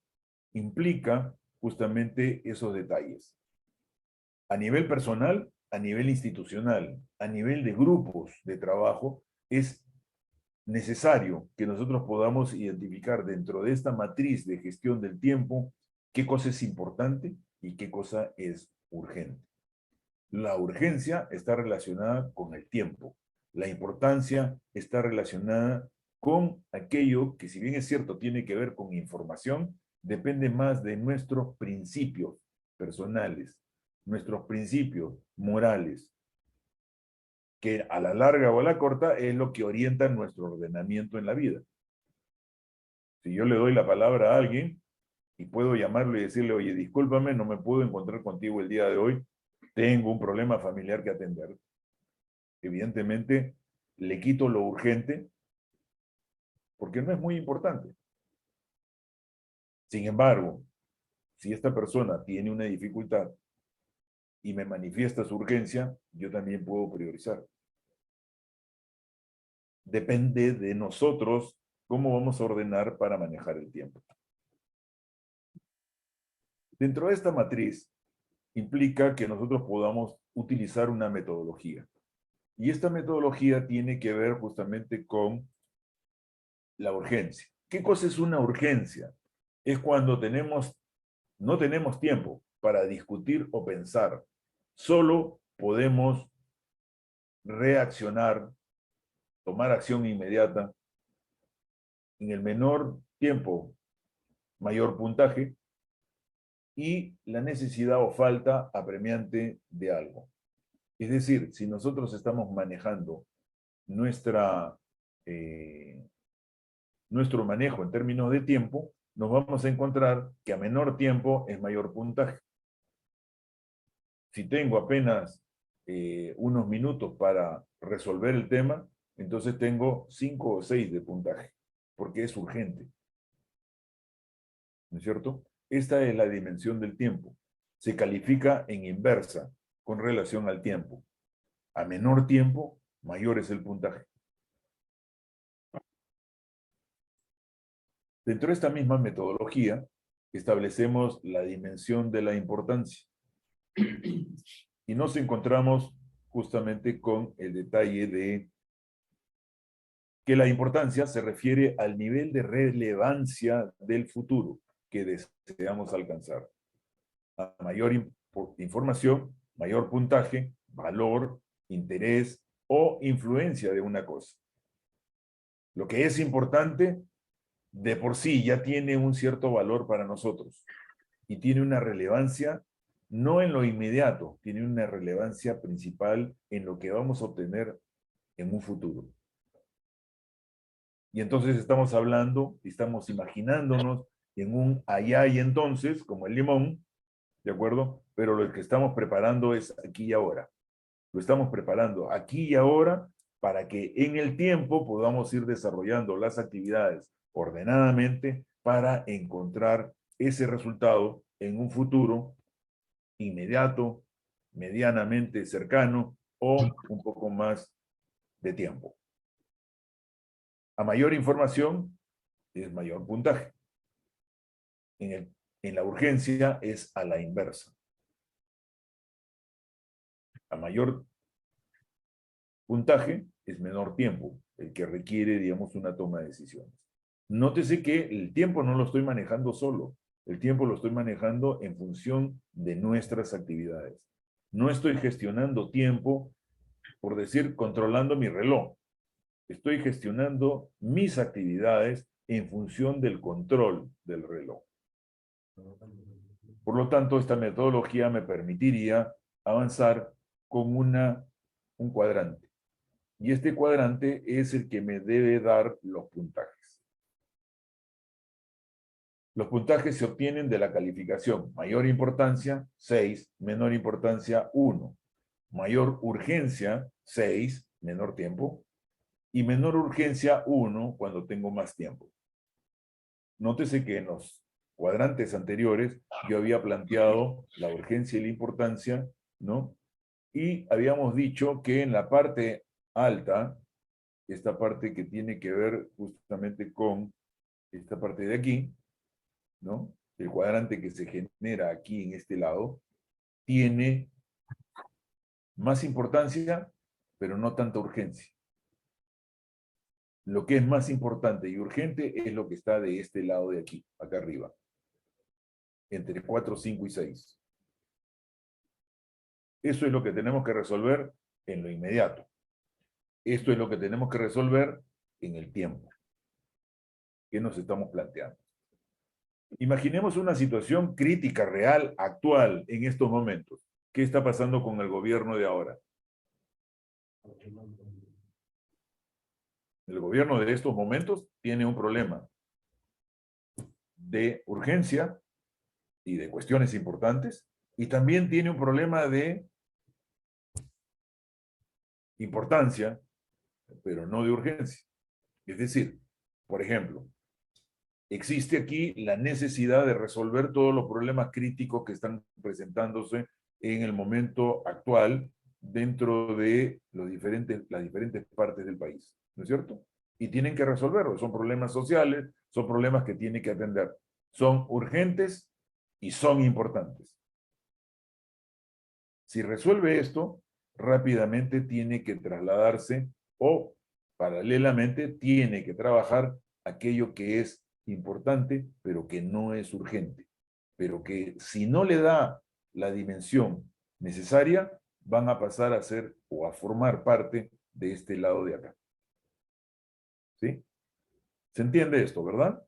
implica justamente esos detalles. A nivel personal, a nivel institucional, a nivel de grupos de trabajo, es necesario que nosotros podamos identificar dentro de esta matriz de gestión del tiempo qué cosa es importante y qué cosa es urgente. La urgencia está relacionada con el tiempo. La importancia está relacionada con aquello que, si bien es cierto, tiene que ver con información, depende más de nuestros principios personales, nuestros principios morales, que a la larga o a la corta es lo que orienta nuestro ordenamiento en la vida. Si yo le doy la palabra a alguien y puedo llamarlo y decirle, oye, discúlpame, no me puedo encontrar contigo el día de hoy, tengo un problema familiar que atender. Evidentemente, le quito lo urgente porque no es muy importante. Sin embargo, si esta persona tiene una dificultad y me manifiesta su urgencia, yo también puedo priorizar. Depende de nosotros cómo vamos a ordenar para manejar el tiempo. Dentro de esta matriz implica que nosotros podamos utilizar una metodología. Y esta metodología tiene que ver justamente con la urgencia. ¿Qué cosa es una urgencia? Es cuando no tenemos tiempo para discutir o pensar. Solo podemos reaccionar, tomar acción inmediata en el menor tiempo, mayor puntaje, y la necesidad o falta apremiante de algo. Es decir, si nosotros estamos manejando nuestro manejo en términos de tiempo, nos vamos a encontrar que a menor tiempo es mayor puntaje. Si tengo apenas unos minutos para resolver el tema, entonces tengo 5 o 6 de puntaje, porque es urgente. ¿No es cierto? Esta es la dimensión del tiempo. Se califica en inversa con relación al tiempo. A menor tiempo, mayor es el puntaje. Dentro de esta misma metodología, establecemos la dimensión de la importancia. Y nos encontramos justamente con el detalle de que la importancia se refiere al nivel de relevancia del futuro que deseamos alcanzar. A mayor información, mayor puntaje, valor, interés o influencia de una cosa. Lo que es importante de por sí ya tiene un cierto valor para nosotros y tiene una relevancia no en lo inmediato, tiene una relevancia principal en lo que vamos a obtener en un futuro. Y entonces estamos hablando, estamos imaginándonos en un allá y entonces, como el limón, ¿de acuerdo? Pero lo que estamos preparando es aquí y ahora. Lo estamos preparando aquí y ahora para que en el tiempo podamos ir desarrollando las actividades ordenadamente para encontrar ese resultado en un futuro inmediato, medianamente cercano o un poco más de tiempo. A mayor información es mayor puntaje. En la urgencia es a la inversa. A mayor puntaje es menor tiempo, el que requiere, digamos, una toma de decisiones. Nótese que el tiempo no lo estoy manejando solo, el tiempo lo estoy manejando en función de nuestras actividades. No estoy gestionando tiempo, por decir, controlando mi reloj. Estoy gestionando mis actividades en función del control del reloj. Por lo tanto, esta metodología me permitiría avanzar con un cuadrante. Y este cuadrante es el que me debe dar los puntajes. Los puntajes se obtienen de la calificación. Mayor importancia, 6. Menor importancia, 1. Mayor urgencia, 6. Menor tiempo. Y menor urgencia, 1, cuando tengo más tiempo. Nótese que en los cuadrantes anteriores yo había planteado la urgencia y la importancia, ¿no?, Y habíamos dicho que en la parte alta, esta parte que tiene que ver justamente con esta parte de aquí, ¿no? El cuadrante que se genera aquí en este lado, tiene más importancia, pero no tanta urgencia. Lo que es más importante y urgente es lo que está de este lado de aquí, acá arriba. Entre 4, 5 y 6. Eso es lo que tenemos que resolver en lo inmediato. Esto es lo que tenemos que resolver en el tiempo. ¿Qué nos estamos planteando? Imaginemos una situación crítica, real, actual, en estos momentos. ¿Qué está pasando con el gobierno de ahora? El gobierno de estos momentos tiene un problema de urgencia y de cuestiones importantes, y también tiene un problema de importancia, pero no de urgencia. Es decir, por ejemplo, existe aquí la necesidad de resolver todos los problemas críticos que están presentándose en el momento actual dentro de las diferentes partes del país, ¿no es cierto? Y tienen que resolverlo. Son problemas sociales, son problemas que tienen que atender. Son urgentes y son importantes. Si resuelve esto, rápidamente tiene que trasladarse o paralelamente tiene que trabajar aquello que es importante, pero que no es urgente, pero que si no le da la dimensión necesaria, van a pasar a ser o a formar parte de este lado de acá. ¿Sí? ¿Se entiende esto, verdad?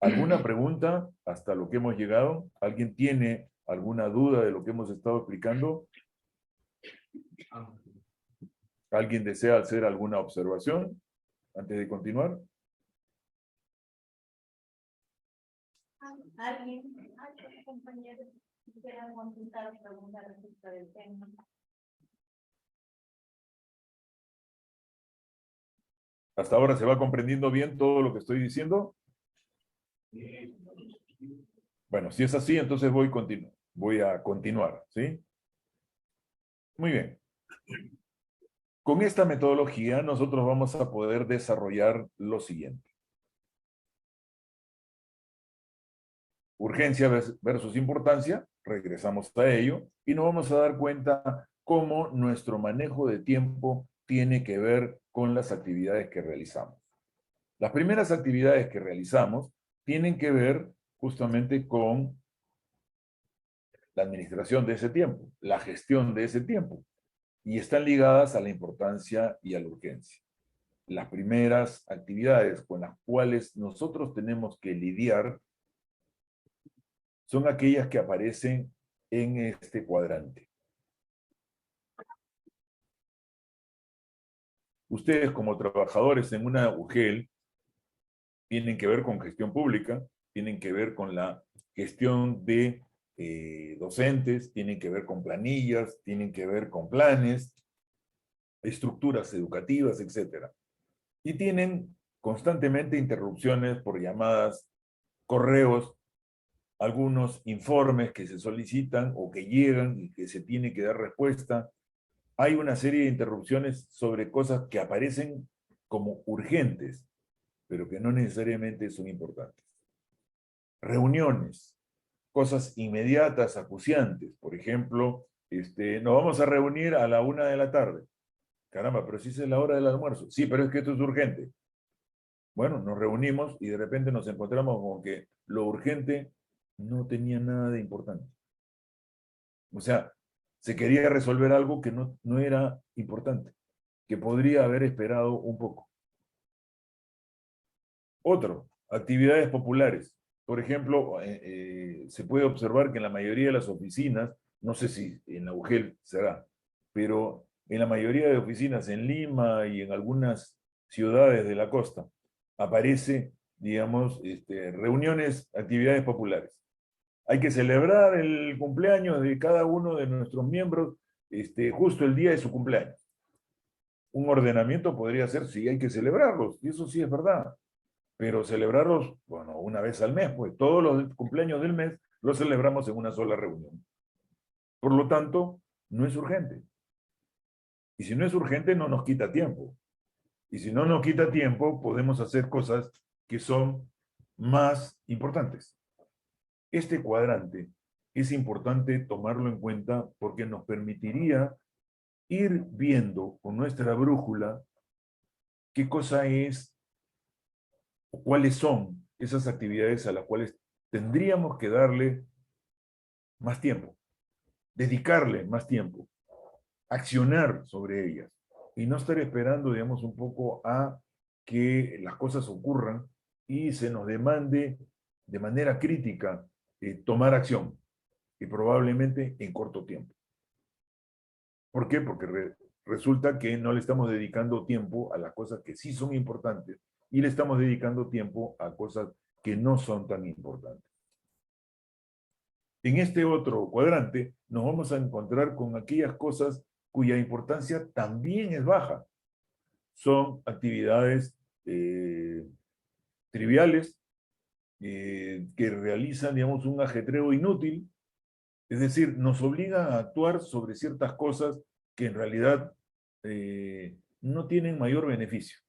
¿Alguna pregunta hasta lo que hemos llegado? ¿Alguien tiene alguna duda de lo que hemos estado explicando? ¿Alguien desea hacer alguna observación antes de continuar? ¿Alguien, compañeros, quieran consultar o preguntar respecto del tema? ¿Hasta ahora se va comprendiendo bien todo lo que estoy diciendo? Bueno, si es así, entonces voy a continuar, ¿sí? Muy bien. Con esta metodología nosotros vamos a poder desarrollar lo siguiente. Urgencia versus importancia, regresamos a ello, y nos vamos a dar cuenta cómo nuestro manejo de tiempo tiene que ver con las actividades que realizamos. Las primeras actividades que realizamos tienen que ver justamente con la administración de ese tiempo, la gestión de ese tiempo, y están ligadas a la importancia y a la urgencia. Las primeras actividades con las cuales nosotros tenemos que lidiar son aquellas que aparecen en este cuadrante. Ustedes como trabajadores en una UGEL tienen que ver con gestión pública, tienen que ver con la gestión de docentes, tienen que ver con planillas, tienen que ver con planes, estructuras educativas, etc. Y tienen constantemente interrupciones por llamadas, correos, algunos informes que se solicitan o que llegan y que se tiene que dar respuesta. Hay una serie de interrupciones sobre cosas que aparecen como urgentes, pero que no necesariamente son importantes. Reuniones, cosas inmediatas, acuciantes. Por ejemplo, nos vamos a reunir a la 1 de la tarde. Caramba, pero si es la hora del almuerzo. Sí, pero es que esto es urgente. Bueno, nos reunimos y de repente nos encontramos con que lo urgente no tenía nada de importante. O sea, se quería resolver algo que no era importante, que podría haber esperado un poco. Otro, actividades populares. Por ejemplo, se puede observar que en la mayoría de las oficinas, no sé si en la UGEL será, pero en la mayoría de oficinas en Lima y en algunas ciudades de la costa, aparece, digamos, reuniones, actividades populares. Hay que celebrar el cumpleaños de cada uno de nuestros miembros justo el día de su cumpleaños. Un ordenamiento podría ser, sí, hay que celebrarlos, y eso sí es verdad. Pero celebrarlos, bueno, una vez al mes, pues todos los cumpleaños del mes los celebramos en una sola reunión. Por lo tanto, no es urgente. Y si no es urgente, no nos quita tiempo. Y si no nos quita tiempo, podemos hacer cosas que son más importantes. Este cuadrante es importante tomarlo en cuenta porque nos permitiría ir viendo con nuestra brújula qué cosa es o cuáles son esas actividades a las cuales tendríamos que darle más tiempo, dedicarle más tiempo, accionar sobre ellas y no estar esperando, digamos, un poco a que las cosas ocurran y se nos demande de manera crítica tomar acción y probablemente en corto tiempo. ¿Por qué? Porque resulta que no le estamos dedicando tiempo a las cosas que sí son importantes y le estamos dedicando tiempo a cosas que no son tan importantes. En este otro cuadrante nos vamos a encontrar con aquellas cosas cuya importancia también es baja. Son actividades triviales que realizan, digamos, un ajetreo inútil. Es decir, nos obliga a actuar sobre ciertas cosas que en realidad no tienen mayor beneficio.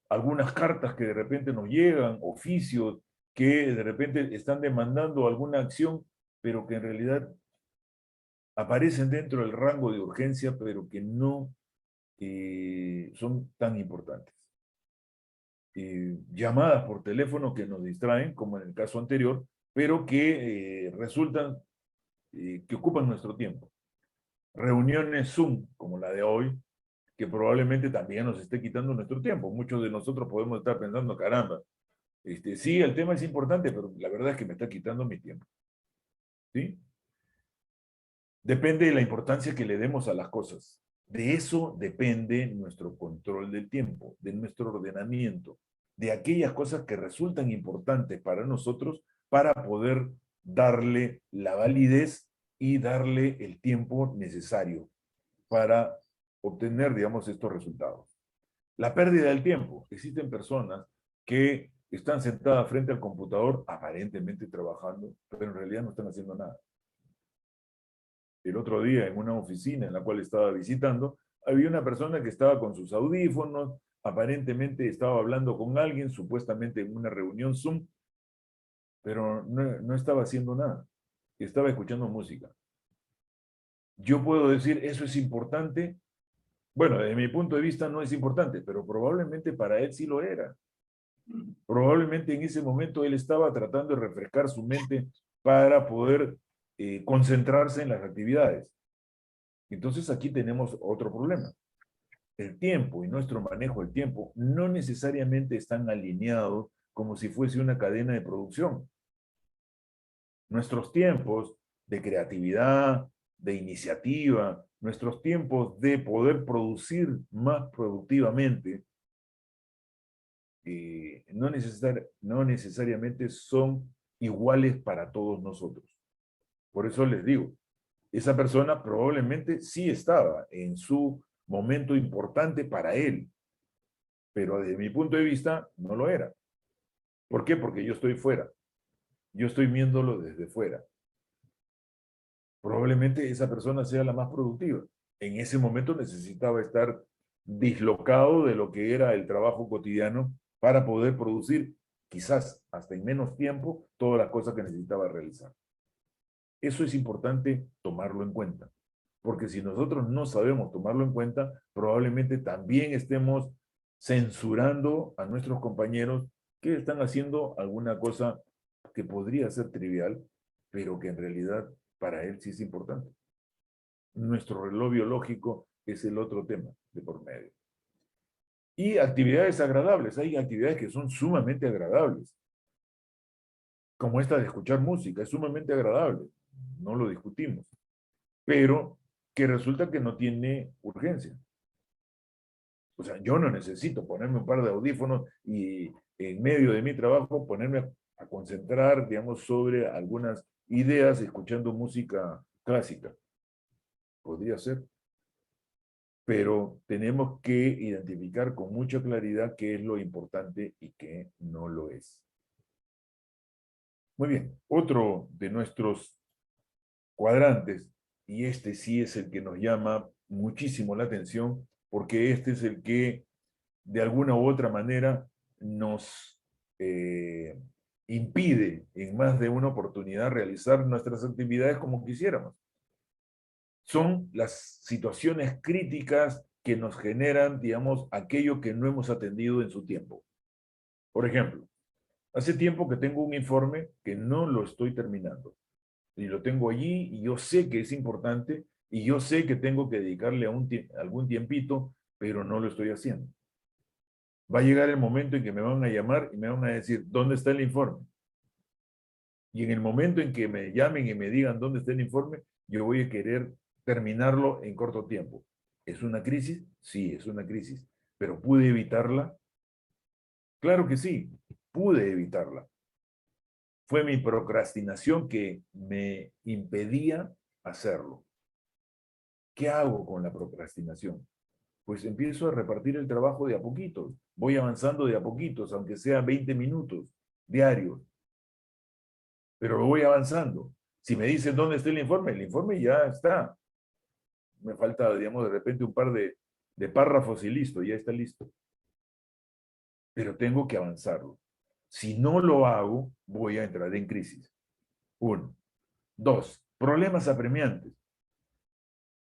Algunas cartas que de repente nos llegan, oficios que de repente están demandando alguna acción, pero que en realidad aparecen dentro del rango de urgencia, pero que no son tan importantes. Llamadas por teléfono que nos distraen, como en el caso anterior, pero que resultan, que ocupan nuestro tiempo. Reuniones Zoom, como la de hoy, que probablemente también nos esté quitando nuestro tiempo. Muchos de nosotros podemos estar pensando, caramba, sí, el tema es importante, pero la verdad es que me está quitando mi tiempo. ¿Sí? Depende de la importancia que le demos a las cosas. De eso depende nuestro control del tiempo, de nuestro ordenamiento, de aquellas cosas que resultan importantes para nosotros para poder darle la validez y darle el tiempo necesario para obtener, digamos, estos resultados. La pérdida del tiempo. Existen personas que están sentadas frente al computador, aparentemente trabajando, pero en realidad no están haciendo nada. El otro día, en una oficina en la cual estaba visitando, había una persona que estaba con sus audífonos, aparentemente estaba hablando con alguien, supuestamente en una reunión Zoom, pero no estaba haciendo nada. Estaba escuchando música. Yo puedo decir, ¿eso es importante? Bueno, desde mi punto de vista no es importante, pero probablemente para él sí lo era. Probablemente en ese momento él estaba tratando de refrescar su mente para poder concentrarse en las actividades. Entonces aquí tenemos otro problema. El tiempo y nuestro manejo del tiempo no necesariamente están alineados como si fuese una cadena de producción. Nuestros tiempos de creatividad, de iniciativa, nuestros tiempos de poder producir más productivamente, no necesariamente son iguales para todos nosotros. Por eso les digo, esa persona probablemente sí estaba en su momento importante para él, pero desde mi punto de vista no lo era. ¿Por qué? Porque yo estoy fuera. Yo estoy viéndolo desde fuera. Probablemente esa persona sea la más productiva. En ese momento necesitaba estar dislocado de lo que era el trabajo cotidiano para poder producir, quizás hasta en menos tiempo, todas las cosas que necesitaba realizar. Eso es importante tomarlo en cuenta, porque si nosotros no sabemos tomarlo en cuenta, probablemente también estemos censurando a nuestros compañeros que están haciendo alguna cosa que podría ser trivial, pero que en realidad para él sí es importante. Nuestro reloj biológico es el otro tema de por medio. Y actividades agradables. Hay actividades que son sumamente agradables. Como esta de escuchar música, es sumamente agradable. No lo discutimos. Pero que resulta que no tiene urgencia. O sea, yo no necesito ponerme un par de audífonos y en medio de mi trabajo ponerme a concentrar, digamos, sobre algunas ideas escuchando música clásica. Podría ser. Pero tenemos que identificar con mucha claridad qué es lo importante y qué no lo es. Muy bien, otro de nuestros cuadrantes, y este sí es el que nos llama muchísimo la atención, porque este es el que de alguna u otra manera nos impide en más de una oportunidad realizar nuestras actividades como quisiéramos. Son las situaciones críticas que nos generan, digamos, aquello que no hemos atendido en su tiempo. Por ejemplo, hace tiempo que tengo un informe que no lo estoy terminando. Y lo tengo allí y yo sé que es importante y yo sé que tengo que dedicarle algún tiempito, pero no lo estoy haciendo. Va a llegar el momento en que me van a llamar y me van a decir, ¿dónde está el informe? Y en el momento en que me llamen y me digan dónde está el informe, yo voy a querer terminarlo en corto tiempo. ¿Es una crisis? Sí, es una crisis. ¿Pero pude evitarla? Claro que sí, pude evitarla. Fue mi procrastinación que me impedía hacerlo. ¿Qué hago con la procrastinación? Pues empiezo a repartir el trabajo de a poquitos. Voy avanzando de a poquitos, aunque sea 20 minutos diarios. Pero lo voy avanzando. Si me dicen dónde está el informe ya está. Me falta, digamos, de repente un par de párrafos y listo, ya está listo. Pero tengo que avanzarlo. Si no lo hago, voy a entrar en crisis. 1. 2. Problemas apremiantes.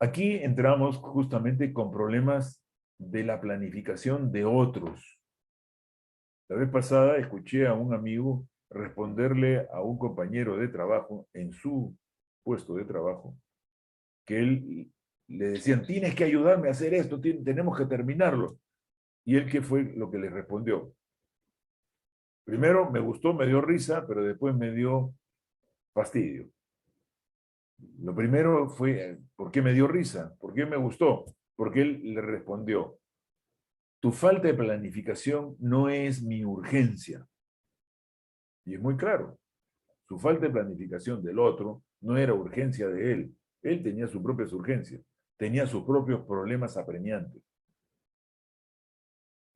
Aquí entramos justamente con problemas de la planificación de otros. La vez pasada escuché a un amigo responderle a un compañero de trabajo en su puesto de trabajo, que él le decían, tienes que ayudarme a hacer esto, tenemos que terminarlo. ¿Y él qué fue lo que le respondió? Primero me gustó, me dio risa, pero después me dio fastidio. Lo primero fue, ¿por qué me dio risa? ¿Por qué me gustó? Porque él le respondió, tu falta de planificación no es mi urgencia. Y es muy claro, su falta de planificación del otro no era urgencia de él. Él tenía sus propias urgencias, tenía sus propios problemas apremiantes.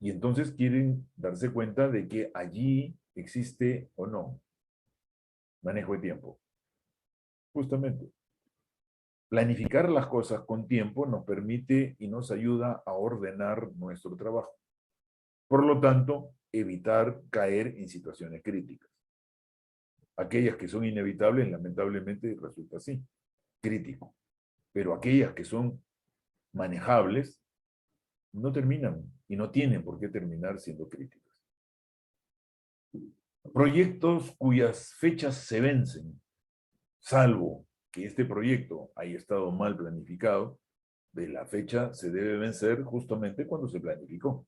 Y entonces quieren darse cuenta de que allí existe o no manejo de tiempo. Justamente. Planificar las cosas con tiempo nos permite y nos ayuda a ordenar nuestro trabajo. Por lo tanto, evitar caer en situaciones críticas. Aquellas que son inevitables, lamentablemente, resulta así, crítico. Pero aquellas que son manejables, no terminan y no tienen por qué terminar siendo críticas. Proyectos cuyas fechas se vencen, salvo que este proyecto haya estado mal planificado, de la fecha se debe vencer justamente cuando se planificó.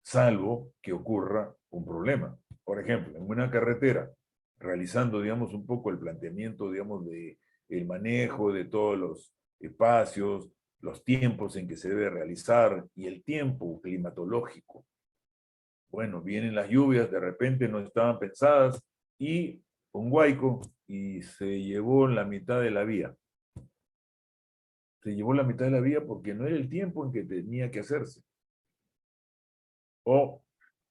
Salvo que ocurra un problema. Por ejemplo, en una carretera, realizando, digamos, un poco el planteamiento, digamos, de el manejo de todos los espacios, los tiempos en que se debe realizar y el tiempo climatológico. Bueno, vienen las lluvias, de repente no estaban pensadas y un huaico y se llevó la mitad de la vía. Se llevó la mitad de la vía porque no era el tiempo en que tenía que hacerse. O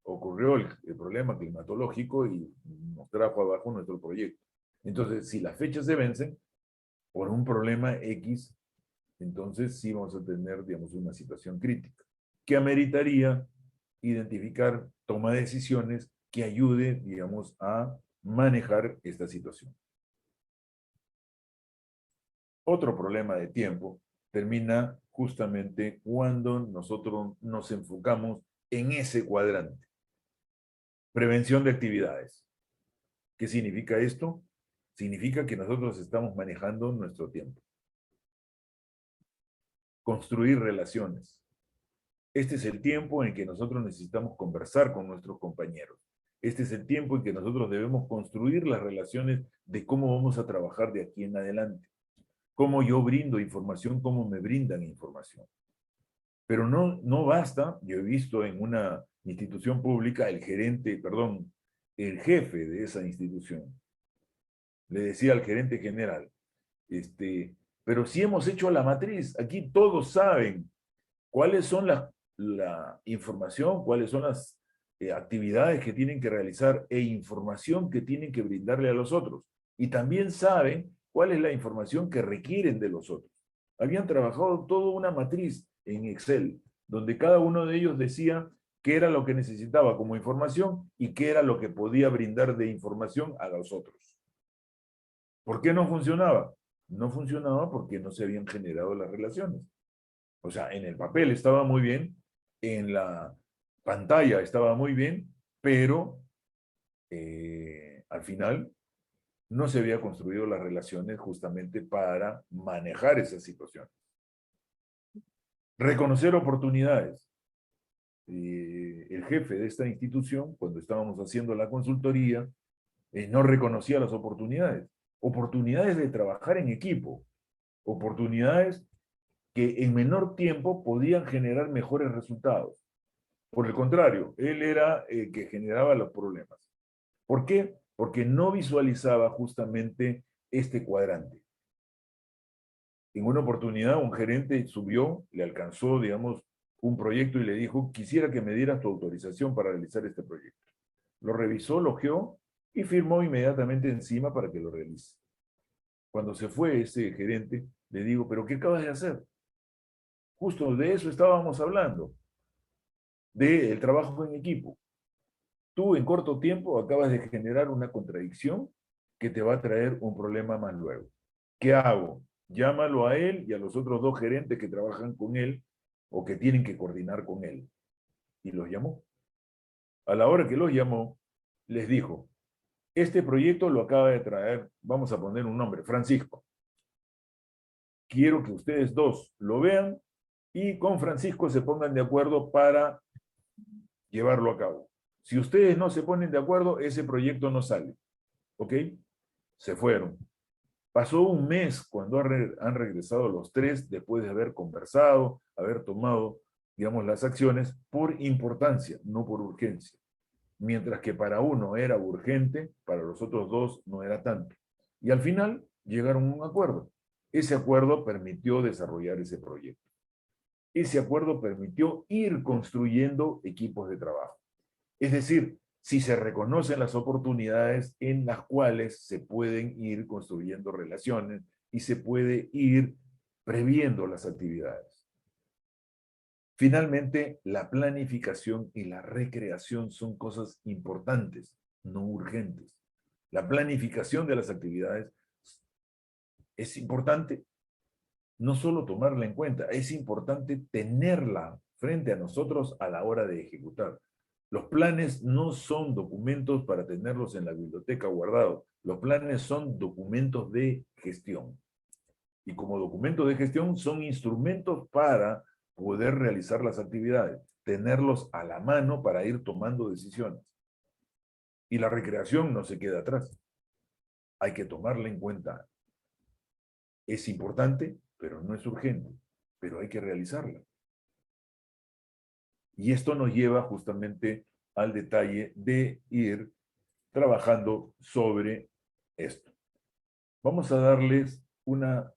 ocurrió el problema climatológico y nos trajo abajo nuestro proyecto. Entonces, si las fechas se vencen por un problema X, entonces sí vamos a tener, digamos, una situación crítica, que ameritaría identificar toma de decisiones que ayude, digamos, a manejar esta situación. Otro problema de tiempo termina justamente cuando nosotros nos enfocamos en ese cuadrante. Prevención de actividades. ¿Qué significa esto? Significa que nosotros estamos manejando nuestro tiempo. Construir relaciones. Este es el tiempo en que nosotros necesitamos conversar con nuestros compañeros. Este es el tiempo en que nosotros debemos construir las relaciones de cómo vamos a trabajar de aquí en adelante. Cómo yo brindo información, cómo me brindan información. Pero no basta, yo he visto en una institución pública el jefe de esa institución. Le decía al gerente general, pero si hemos hecho la matriz, aquí todos saben cuáles son la información, cuáles son las actividades que tienen que realizar e información que tienen que brindarle a los otros. Y también saben cuál es la información que requieren de los otros. Habían trabajado toda una matriz en Excel, donde cada uno de ellos decía qué era lo que necesitaba como información y qué era lo que podía brindar de información a los otros. ¿Por qué no funcionaba? No funcionaba porque no se habían generado las relaciones. O sea, en el papel estaba muy bien, en la pantalla estaba muy bien, pero al final no se había construido las relaciones justamente para manejar esa situación. Reconocer oportunidades. El jefe de esta institución, cuando estábamos haciendo la consultoría, no reconocía las oportunidades. Oportunidades de trabajar en equipo. Oportunidades que en menor tiempo podían generar mejores resultados. Por el contrario, él era el que generaba los problemas. ¿Por qué? Porque no visualizaba justamente este cuadrante. En una oportunidad, un gerente subió, le alcanzó, digamos, un proyecto y le dijo, quisiera que me dieras tu autorización para realizar este proyecto. Lo revisó, lo geó y firmó inmediatamente encima para que lo realice. Cuando se fue ese gerente, le digo, ¿pero qué acabas de hacer? Justo de eso estábamos hablando, del trabajo en equipo. Tú en corto tiempo acabas de generar una contradicción que te va a traer un problema más luego. ¿Qué hago? Llámalo a él y a los otros 2 gerentes que trabajan con él o que tienen que coordinar con él. Y los llamó. A la hora que los llamó, les dijo, este proyecto lo acaba de traer, vamos a poner un nombre, Francisco. Quiero que ustedes 2 lo vean y con Francisco se pongan de acuerdo para llevarlo a cabo. Si ustedes no se ponen de acuerdo, ese proyecto no sale. ¿Ok? Se fueron. Pasó un mes cuando han regresado los 3 después de haber conversado, haber tomado, digamos, las acciones por importancia, no por urgencia. Mientras que para uno era urgente, para los otros 2 no era tanto. Y al final llegaron a un acuerdo. Ese acuerdo permitió desarrollar ese proyecto. Ese acuerdo permitió ir construyendo equipos de trabajo. Es decir, si se reconocen las oportunidades en las cuales se pueden ir construyendo relaciones y se puede ir previendo las actividades. Finalmente, la planificación y la recreación son cosas importantes, no urgentes. La planificación de las actividades es importante, no solo tomarla en cuenta, es importante tenerla frente a nosotros a la hora de ejecutar. Los planes no son documentos para tenerlos en la biblioteca guardados. Los planes son documentos de gestión. Y como documentos de gestión son instrumentos para poder realizar las actividades, tenerlos a la mano para ir tomando decisiones. Y la recreación no se queda atrás. Hay que tomarla en cuenta. Es importante, pero no es urgente. Pero hay que realizarla. Y esto nos lleva justamente al detalle de ir trabajando sobre esto. Vamos a darles una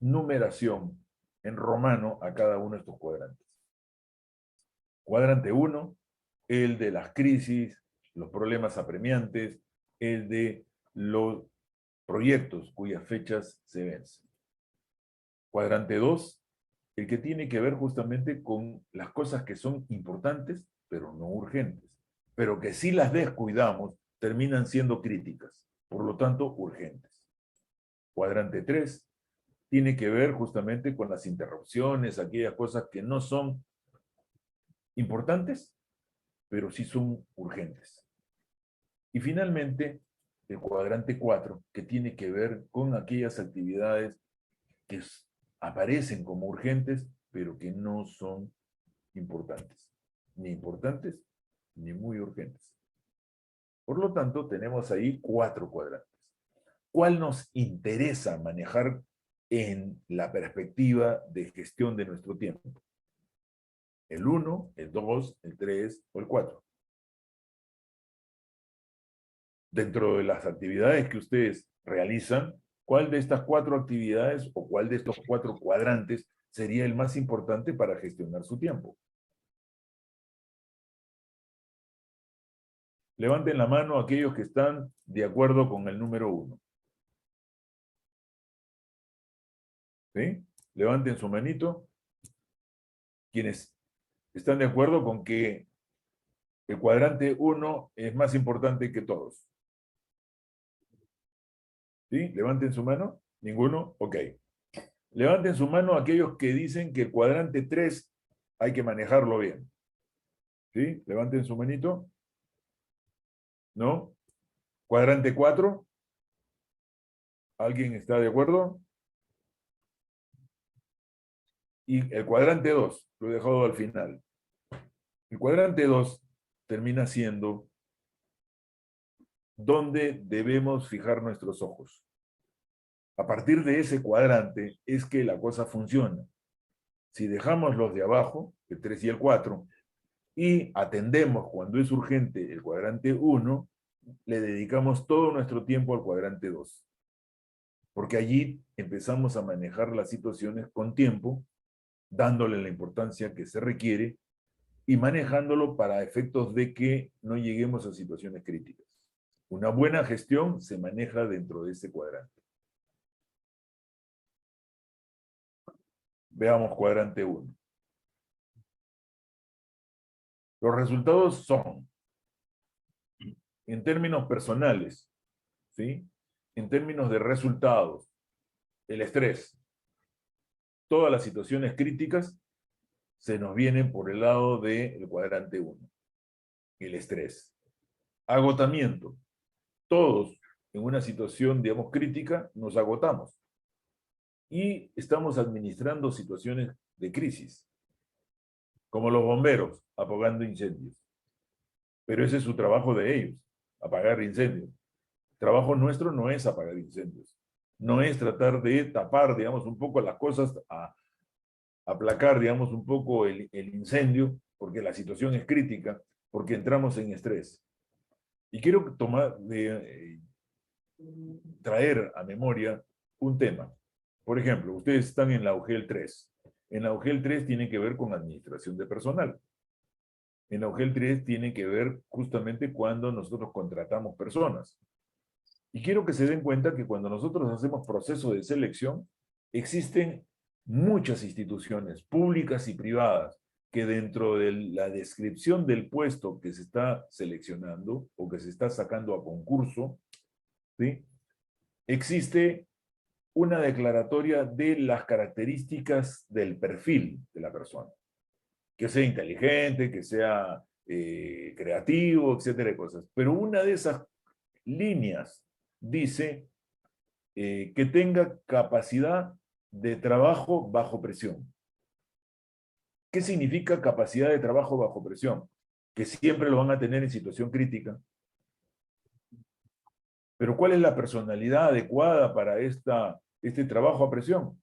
numeración en romano a cada uno de estos cuadrantes. Cuadrante 1, el de las crisis, los problemas apremiantes, el de los proyectos cuyas fechas se vencen. Cuadrante 2, el que tiene que ver justamente con las cosas que son importantes, pero no urgentes, pero que si las descuidamos, terminan siendo críticas, por lo tanto, urgentes. Cuadrante 3 tiene que ver justamente con las interrupciones, aquellas cosas que no son importantes, pero sí son urgentes. Y finalmente, el cuadrante 4, que tiene que ver con aquellas actividades que aparecen como urgentes, pero que no son importantes. Ni importantes, ni muy urgentes. Por lo tanto, tenemos ahí 4 cuadrantes. ¿Cuál nos interesa manejar en la perspectiva de gestión de nuestro tiempo? ¿El 1, el 2, el 3 o el 4? Dentro de las actividades que ustedes realizan, ¿cuál de estas 4 actividades o cuál de estos 4 cuadrantes sería el más importante para gestionar su tiempo? Levanten la mano aquellos que están de acuerdo con el número 1. ¿Sí? Levanten su manito. Quienes están de acuerdo con que el cuadrante 1 es más importante que todos. ¿Sí? Levanten su mano. ¿Ninguno? Ok. Levanten su mano aquellos que dicen que el cuadrante 3 hay que manejarlo bien. ¿Sí? Levanten su manito. ¿No? Cuadrante 4. ¿Alguien está de acuerdo? Y el cuadrante 2, lo he dejado al final. El cuadrante 2 termina siendo donde debemos fijar nuestros ojos. A partir de ese cuadrante es que la cosa funciona. Si dejamos los de abajo, el 3 y el 4, y atendemos cuando es urgente el cuadrante 1, le dedicamos todo nuestro tiempo al cuadrante 2. Porque allí empezamos a manejar las situaciones con tiempo, dándole la importancia que se requiere y manejándolo para efectos de que no lleguemos a situaciones críticas. Una buena gestión se maneja dentro de ese cuadrante. Veamos cuadrante 1. Los resultados son, en términos personales, ¿sí? En términos de resultados, el estrés, todas las situaciones críticas se nos vienen por el lado del cuadrante 1. El estrés. Agotamiento. Todos en una situación, digamos, crítica, nos agotamos. Y estamos administrando situaciones de crisis, como los bomberos, apagando incendios. Pero ese es su trabajo de ellos, apagar incendios. El trabajo nuestro no es apagar incendios. No es tratar de tapar, digamos, un poco las cosas, aplacar, digamos, un poco el incendio, porque la situación es crítica, porque entramos en estrés. Y quiero traer a memoria un tema. Por ejemplo, ustedes están en la UGEL 3. En la UGEL 3 tiene que ver con administración de personal. En la UGEL 3 tiene que ver justamente cuando nosotros contratamos personas. Y quiero que se den cuenta que cuando nosotros hacemos proceso de selección, existen muchas instituciones públicas y privadas que dentro de la descripción del puesto que se está seleccionando o que se está sacando a concurso, ¿sí? Existe una declaratoria de las características del perfil de la persona. Que sea inteligente, que sea creativo, etcétera, de cosas. Pero una de esas líneas dice que tenga capacidad de trabajo bajo presión. ¿Qué significa capacidad de trabajo bajo presión? Que siempre lo van a tener en situación crítica. Pero ¿cuál es la personalidad adecuada para este trabajo a presión?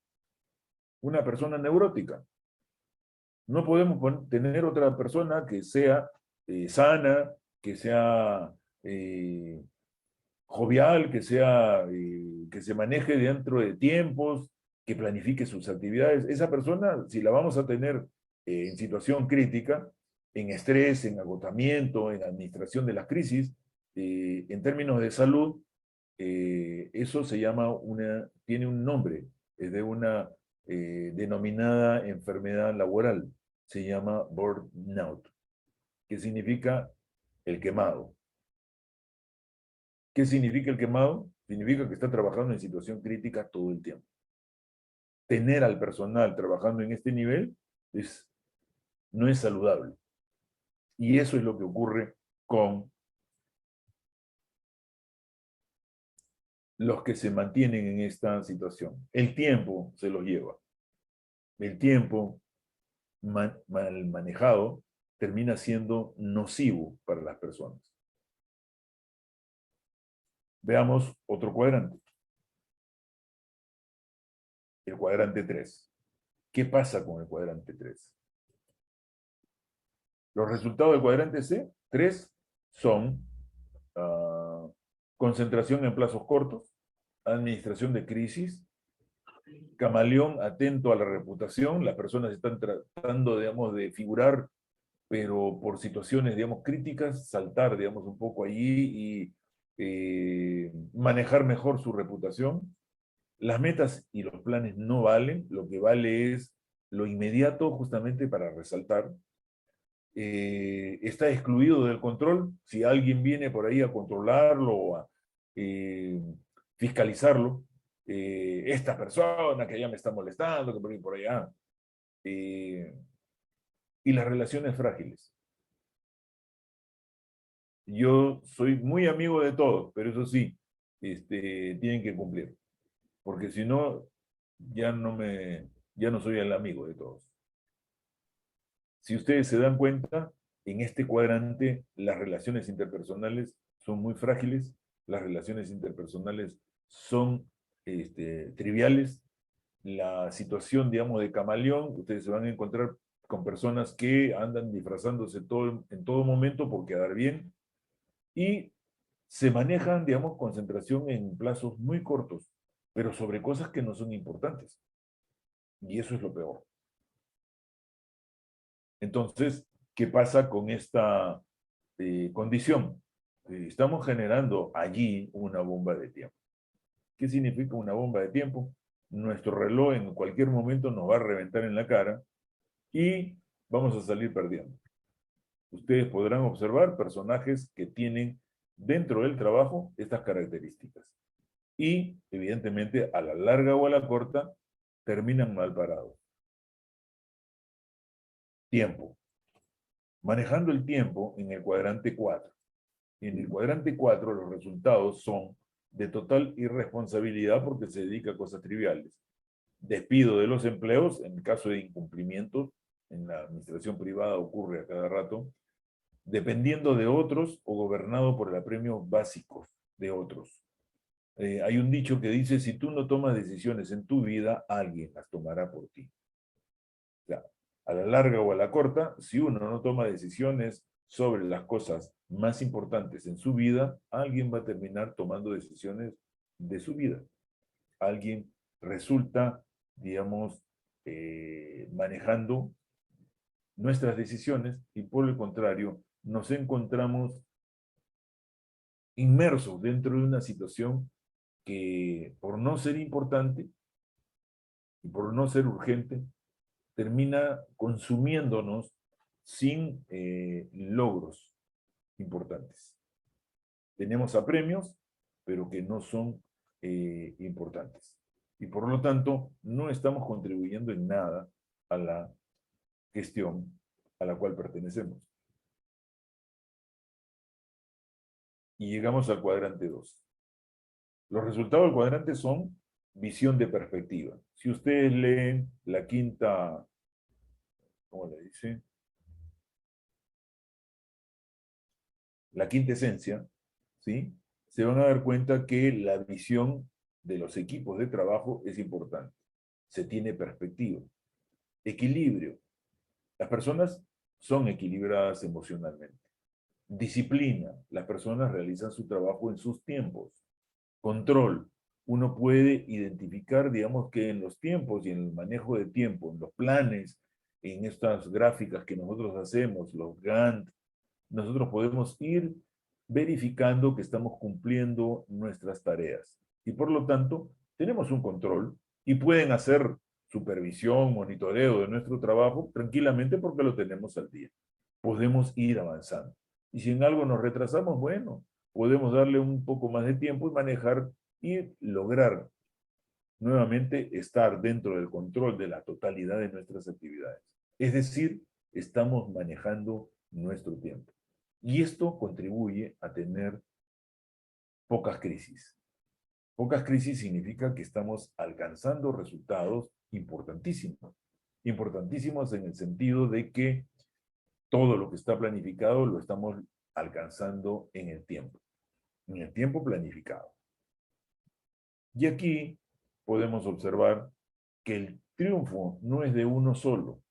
Una persona neurótica. No podemos tener otra persona que sea sana, que sea jovial, que se maneje dentro de tiempos, que planifique sus actividades. Esa persona, si la vamos a tener en situación crítica, en estrés, en agotamiento, en administración de las crisis, en términos de salud, eso se llama tiene un nombre, es de una denominada enfermedad laboral, se llama burnout, que significa el quemado. ¿Qué significa el quemado? Significa que está trabajando en situación crítica todo el tiempo. Tener al personal trabajando en este nivel no es saludable. Y eso es lo que ocurre con los que se mantienen en esta situación. El tiempo se los lleva. El tiempo mal manejado termina siendo nocivo para las personas. Veamos otro cuadrante. El cuadrante 3. ¿Qué pasa con el cuadrante 3? Los resultados del cuadrante 3 son concentración en plazos cortos, administración de crisis, camaleón atento a la reputación, las personas están tratando, digamos, de figurar, pero por situaciones, digamos, críticas, saltar, digamos, un poco allí y manejar mejor su reputación. Las metas y los planes no valen, lo que vale es lo inmediato justamente para resaltar. Está excluido del control. Si alguien viene por ahí a controlarlo o a fiscalizarlo, esta persona que ya me está molestando, que por ahí por allá. Y las relaciones frágiles. Yo soy muy amigo de todos, pero eso sí, tienen que cumplir. Porque si no, ya no soy el amigo de todos. Si ustedes se dan cuenta, en este cuadrante las relaciones interpersonales son muy frágiles, las relaciones interpersonales son triviales, la situación, digamos, de camaleón, ustedes se van a encontrar con personas que andan disfrazándose en todo momento por quedar bien y se manejan, digamos, concentración en plazos muy cortos, pero sobre cosas que no son importantes. Y eso es lo peor. Entonces, ¿qué pasa con esta condición? Estamos generando allí una bomba de tiempo. ¿Qué significa una bomba de tiempo? Nuestro reloj en cualquier momento nos va a reventar en la cara y vamos a salir perdiendo. Ustedes podrán observar personajes que tienen dentro del trabajo estas características. Y, evidentemente, a la larga o a la corta, terminan mal parados. Tiempo. Manejando el tiempo en el cuadrante 4. En el cuadrante 4 los resultados son de total irresponsabilidad porque se dedica a cosas triviales. Despido de los empleos, en el caso de incumplimientos, en la administración privada ocurre a cada rato, dependiendo de otros o gobernado por el apremio básico de otros. Hay un dicho que dice, si tú no tomas decisiones en tu vida, alguien las tomará por ti. O sea, a la larga o a la corta, si uno no toma decisiones sobre las cosas más importantes en su vida, alguien va a terminar tomando decisiones de su vida. Alguien resulta, digamos, manejando nuestras decisiones y por el contrario, nos encontramos inmersos dentro de una situación que por no ser importante y por no ser urgente, termina consumiéndonos sin logros importantes. Tenemos apremios, pero que no son importantes. Y por lo tanto, no estamos contribuyendo en nada a la gestión a la cual pertenecemos. Y llegamos al cuadrante 2. Los resultados del cuadrante son visión de perspectiva. Si ustedes leen la quinta, ¿cómo le dice? La quinta esencia, ¿sí? Se van a dar cuenta que la visión de los equipos de trabajo es importante. Se tiene perspectiva. Equilibrio. Las personas son equilibradas emocionalmente. Disciplina. Las personas realizan su trabajo en sus tiempos. Control. Uno puede identificar, digamos, que en los tiempos y en el manejo de tiempo, en los planes, en estas gráficas que nosotros hacemos, los Gantt, nosotros podemos ir verificando que estamos cumpliendo nuestras tareas. Y por lo tanto, tenemos un control y pueden hacer supervisión, monitoreo de nuestro trabajo tranquilamente porque lo tenemos al día. Podemos ir avanzando. Y si en algo nos retrasamos, bueno, podemos darle un poco más de tiempo y manejar y lograr nuevamente estar dentro del control de la totalidad de nuestras actividades. Es decir, estamos manejando nuestro tiempo. Y esto contribuye a tener pocas crisis. Pocas crisis significa que estamos alcanzando resultados importantísimos. Importantísimos en el sentido de que todo lo que está planificado lo estamos alcanzando en el tiempo planificado. Y aquí podemos observar que el triunfo no es de uno solo.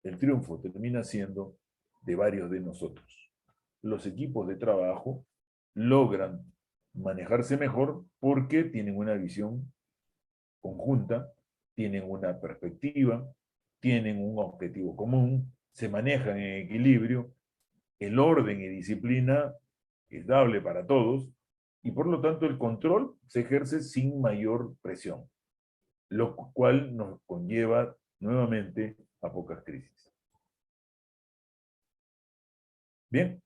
El triunfo termina siendo de varios de nosotros. Los equipos de trabajo logran manejarse mejor porque tienen una visión conjunta, tienen una perspectiva, tienen un objetivo común, se manejan en equilibrio, el orden y disciplina es dable para todos y por lo tanto el control se ejerce sin mayor presión, lo cual nos conlleva nuevamente a pocas crisis. Bien,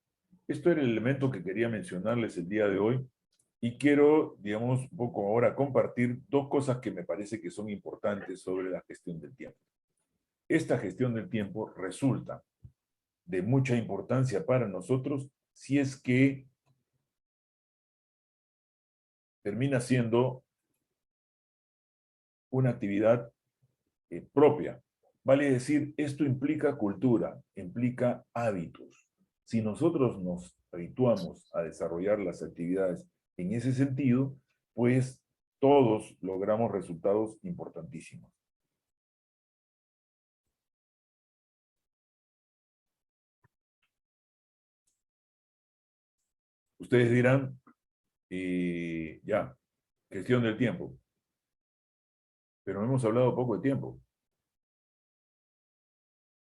esto era el elemento que quería mencionarles el día de hoy y quiero, digamos, un poco ahora compartir dos cosas que me parece que son importantes sobre la gestión del tiempo. Esta gestión del tiempo resulta de mucha importancia para nosotros si es que termina siendo una actividad propia. Vale decir, esto implica cultura, implica hábitos. Si nosotros nos habituamos a desarrollar las actividades en ese sentido, pues todos logramos resultados importantísimos. Ustedes dirán, ya, gestión del tiempo. Pero hemos hablado poco de tiempo.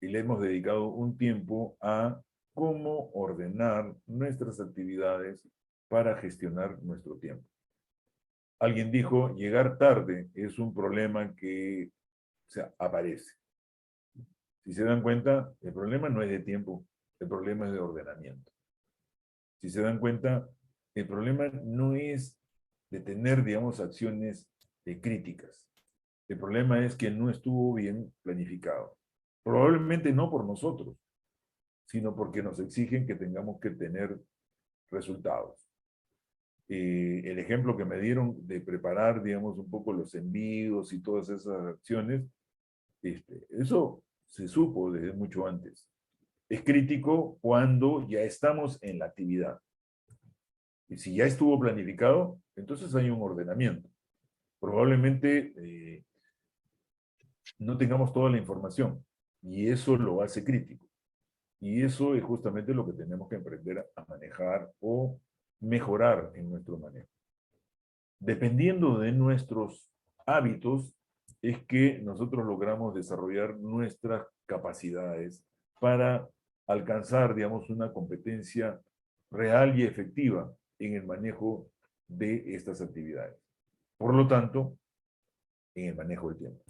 Y le hemos dedicado un tiempo a cómo ordenar nuestras actividades para gestionar nuestro tiempo. Alguien dijo, llegar tarde es un problema que aparece. Si se dan cuenta, el problema no es de tiempo, el problema es de ordenamiento. Si se dan cuenta, el problema no es de tener, digamos, acciones críticas. El problema es que no estuvo bien planificado. Probablemente no por nosotros, sino porque nos exigen que tengamos que tener resultados. El ejemplo que me dieron de preparar, digamos, un poco los envíos y todas esas acciones, eso se supo desde mucho antes. Es crítico cuando ya estamos en la actividad. Y si ya estuvo planificado, entonces hay un ordenamiento. Probablemente no tengamos toda la información, y eso lo hace crítico. Y eso es justamente lo que tenemos que aprender a manejar o mejorar en nuestro manejo. Dependiendo de nuestros hábitos, es que nosotros logramos desarrollar nuestras capacidades para alcanzar, digamos, una competencia real y efectiva en el manejo de estas actividades. Por lo tanto, en el manejo del tiempo.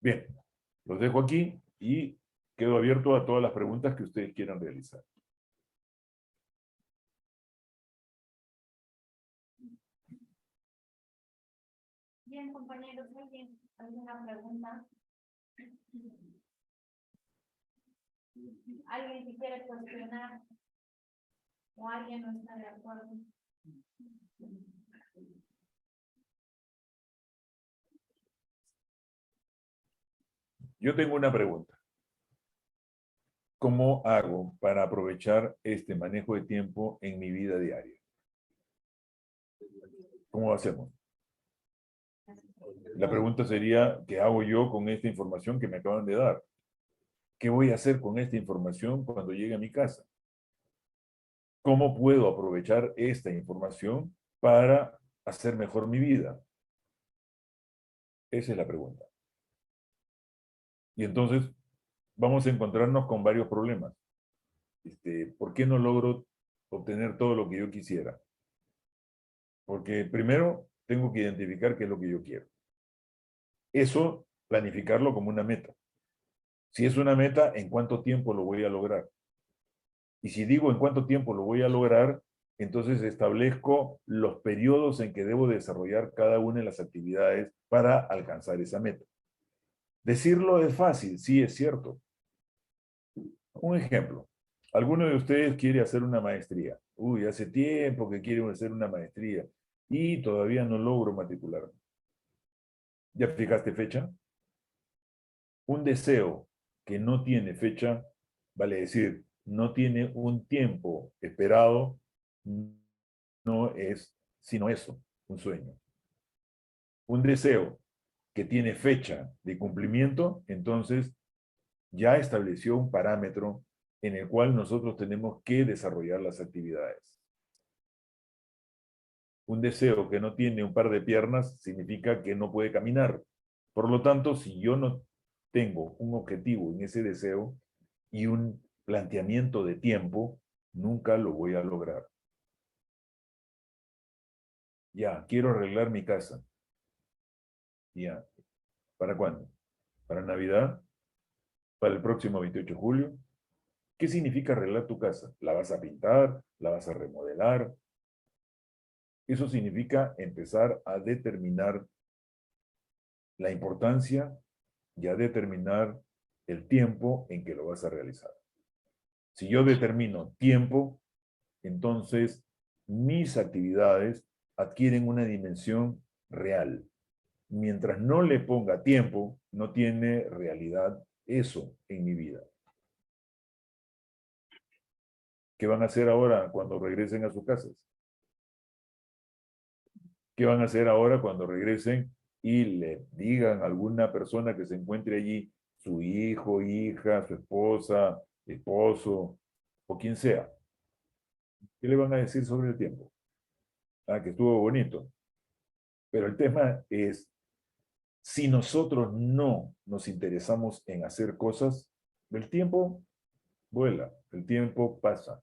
Bien, los dejo aquí y quedo abierto a todas las preguntas que ustedes quieran realizar. Bien, compañeros, ¿alguna pregunta? ¿Alguien que quiere cuestionar? ¿O alguien no está de acuerdo? Yo tengo una pregunta. ¿Cómo hago para aprovechar este manejo de tiempo en mi vida diaria? ¿Cómo hacemos? La pregunta sería, ¿qué hago yo con esta información que me acaban de dar? ¿Qué voy a hacer con esta información cuando llegue a mi casa? ¿Cómo puedo aprovechar esta información para hacer mejor mi vida? Esa es la pregunta. Y entonces vamos a encontrarnos con varios problemas. ¿Por qué no logro obtener todo lo que yo quisiera? Porque primero tengo que identificar qué es lo que yo quiero. Eso, planificarlo como una meta. Si es una meta, ¿en cuánto tiempo lo voy a lograr? Y si digo en cuánto tiempo lo voy a lograr, entonces establezco los periodos en que debo desarrollar cada una de las actividades para alcanzar esa meta. Decirlo es fácil, sí es cierto. Un ejemplo. ¿Alguno de ustedes quiere hacer una maestría? Uy, hace tiempo que quiero hacer una maestría y todavía no logro matricularme. ¿Ya fijaste fecha? Un deseo que no tiene fecha, vale decir, no tiene un tiempo esperado, no es sino eso, un sueño. Un deseo que tiene fecha de cumplimiento, entonces ya estableció un parámetro en el cual nosotros tenemos que desarrollar las actividades. Un deseo que no tiene un par de piernas significa que no puede caminar. Por lo tanto, si yo no tengo un objetivo en ese deseo y un planteamiento de tiempo, nunca lo voy a lograr. Ya, quiero arreglar mi casa. Ya. ¿Para cuándo? ¿Para Navidad? ¿Para el próximo 28 de julio? ¿Qué significa arreglar tu casa? ¿La vas a pintar? ¿La vas a remodelar? Eso significa empezar a determinar la importancia y a determinar el tiempo en que lo vas a realizar. Si yo determino tiempo, entonces mis actividades adquieren una dimensión real. Mientras no le ponga tiempo, no tiene realidad eso en mi vida. ¿Qué van a hacer ahora cuando regresen a sus casas? ¿Qué van a hacer ahora cuando regresen y le digan a alguna persona que se encuentre allí, su hijo, hija, su esposa, esposo, o quien sea? ¿Qué le van a decir sobre el tiempo? Ah, que estuvo bonito. Pero el tema es, si nosotros no nos interesamos en hacer cosas, el tiempo vuela, el tiempo pasa.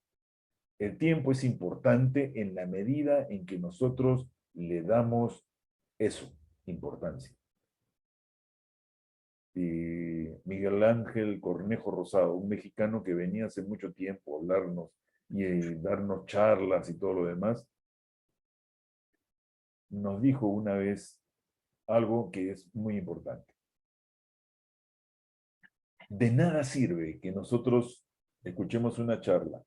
El tiempo es importante en la medida en que nosotros le damos eso, importancia. Y Miguel Ángel Cornejo Rosado, un mexicano que venía hace mucho tiempo a hablarnos y darnos charlas y todo lo demás, nos dijo una vez algo que es muy importante. De nada sirve que nosotros escuchemos una charla,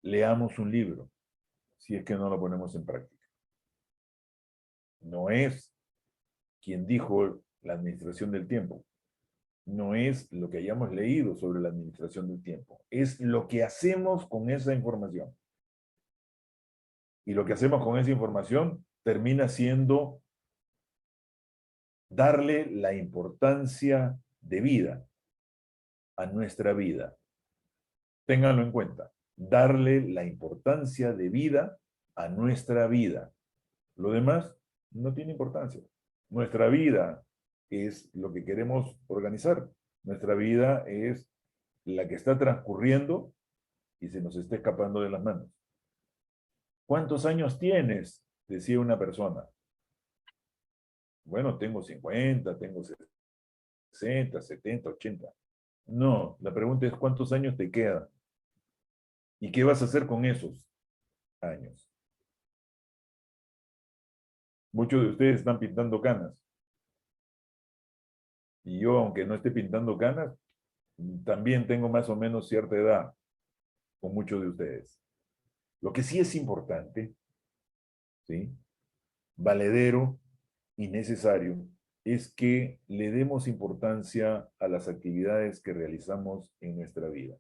leamos un libro, si es que no lo ponemos en práctica. No es quien dijo la administración del tiempo. No es lo que hayamos leído sobre la administración del tiempo. Es lo que hacemos con esa información. Y lo que hacemos con esa información termina siendo darle la importancia de vida a nuestra vida. Ténganlo en cuenta. Darle la importancia de vida a nuestra vida. Lo demás no tiene importancia. Nuestra vida es lo que queremos organizar. Nuestra vida es la que está transcurriendo y se nos está escapando de las manos. ¿Cuántos años tienes? Decía una persona. Bueno, tengo 50, tengo 60, 70, 80. No, la pregunta es ¿cuántos años te quedan? ¿Y qué vas a hacer con esos años? Muchos de ustedes están pintando canas. Y yo, aunque no esté pintando canas, también tengo más o menos cierta edad con muchos de ustedes. Lo que sí es importante, ¿sí? Valedero y necesario, es que le demos importancia a las actividades que realizamos en nuestra vida.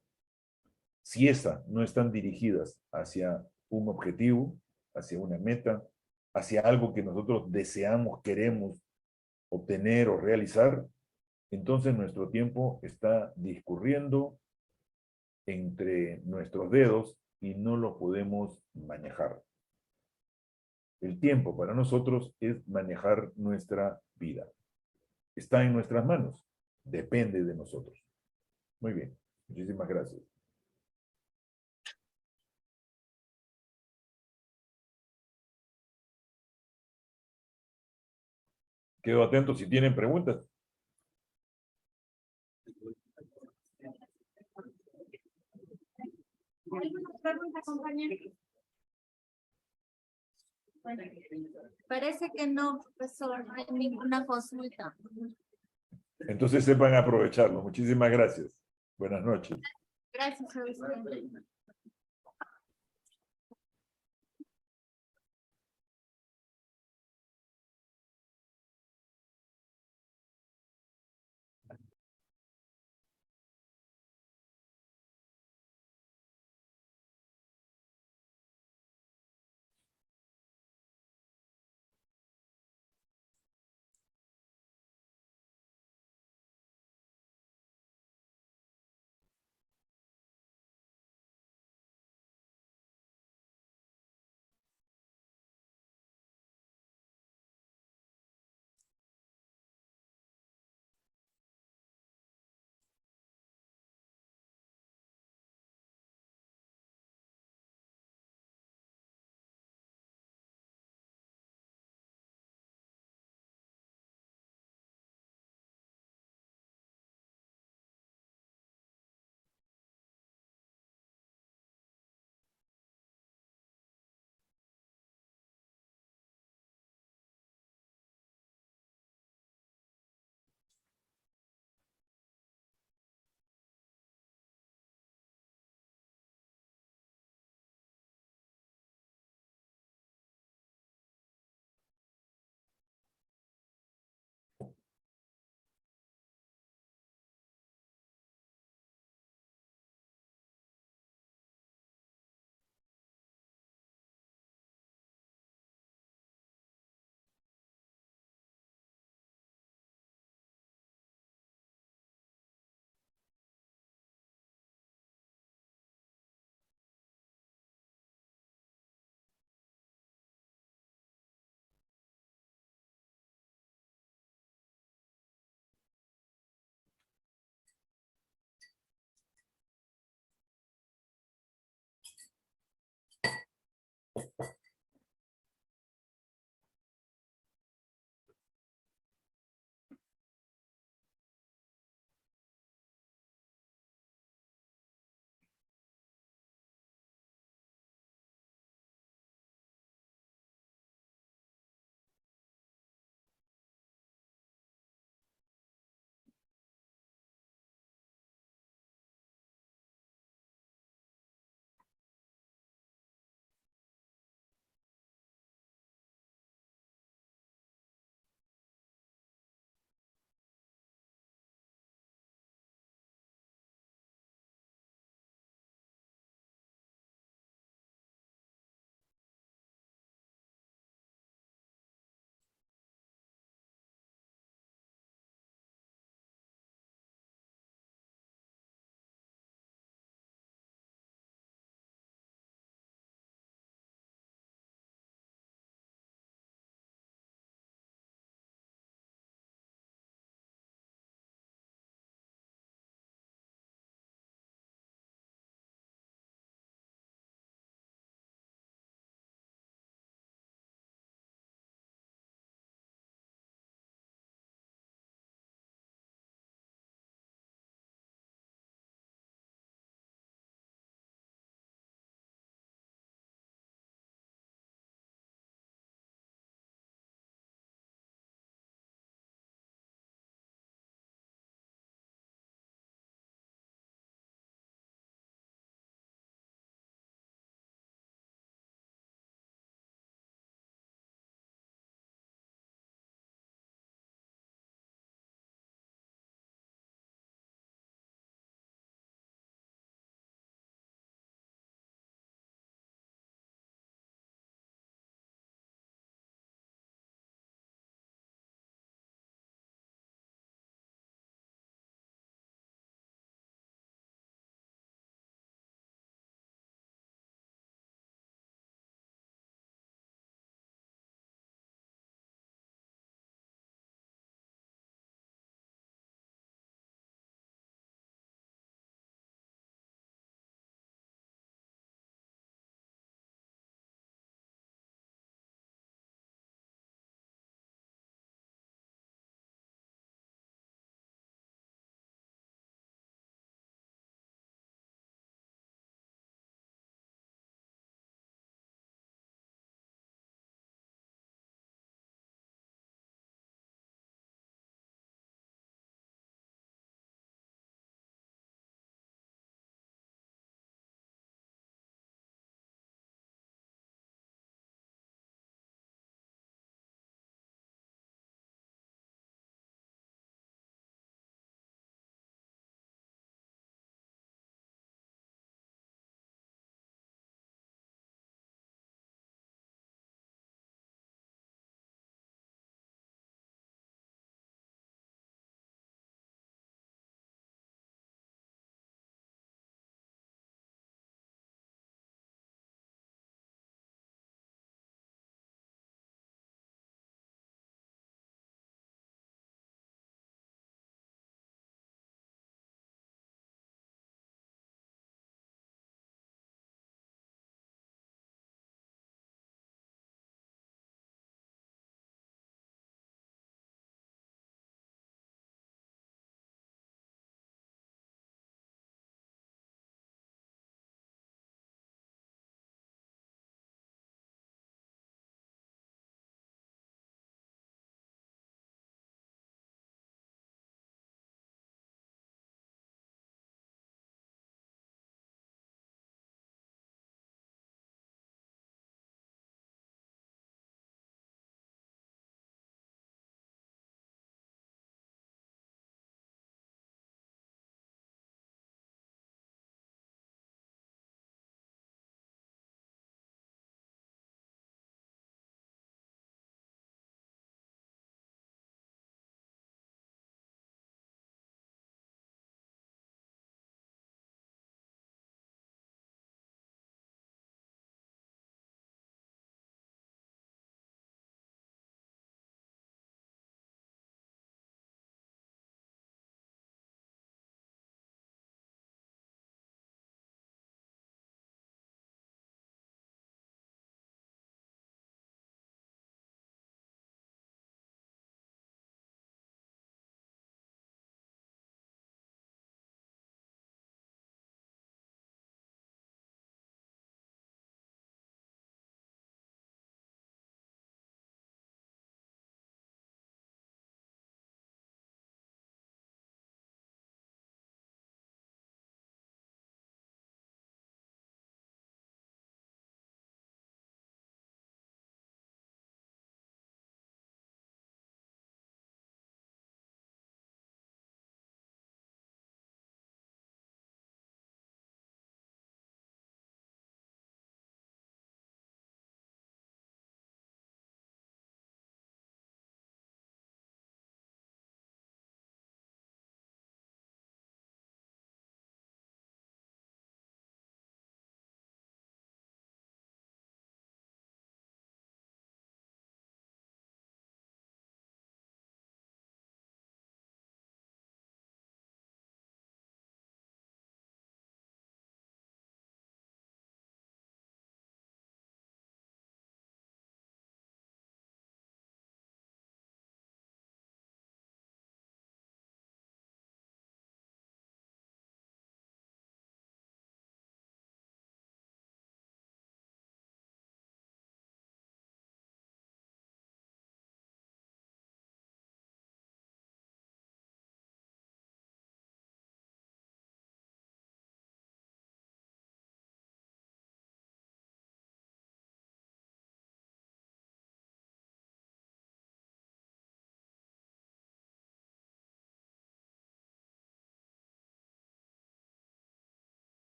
Si esas no están dirigidas hacia un objetivo, hacia una meta, hacia algo que nosotros deseamos, queremos obtener o realizar, entonces nuestro tiempo está discurriendo entre nuestros dedos y no lo podemos manejar. El tiempo para nosotros es manejar nuestra vida. Está en nuestras manos. Depende de nosotros. Muy bien. Muchísimas gracias. Quedo atento si tienen preguntas. ¿Alguna pregunta, compañero? Parece que no, profesor, no hay ninguna consulta. Entonces sepan aprovecharlo. Muchísimas gracias. Buenas noches. Gracias a usted.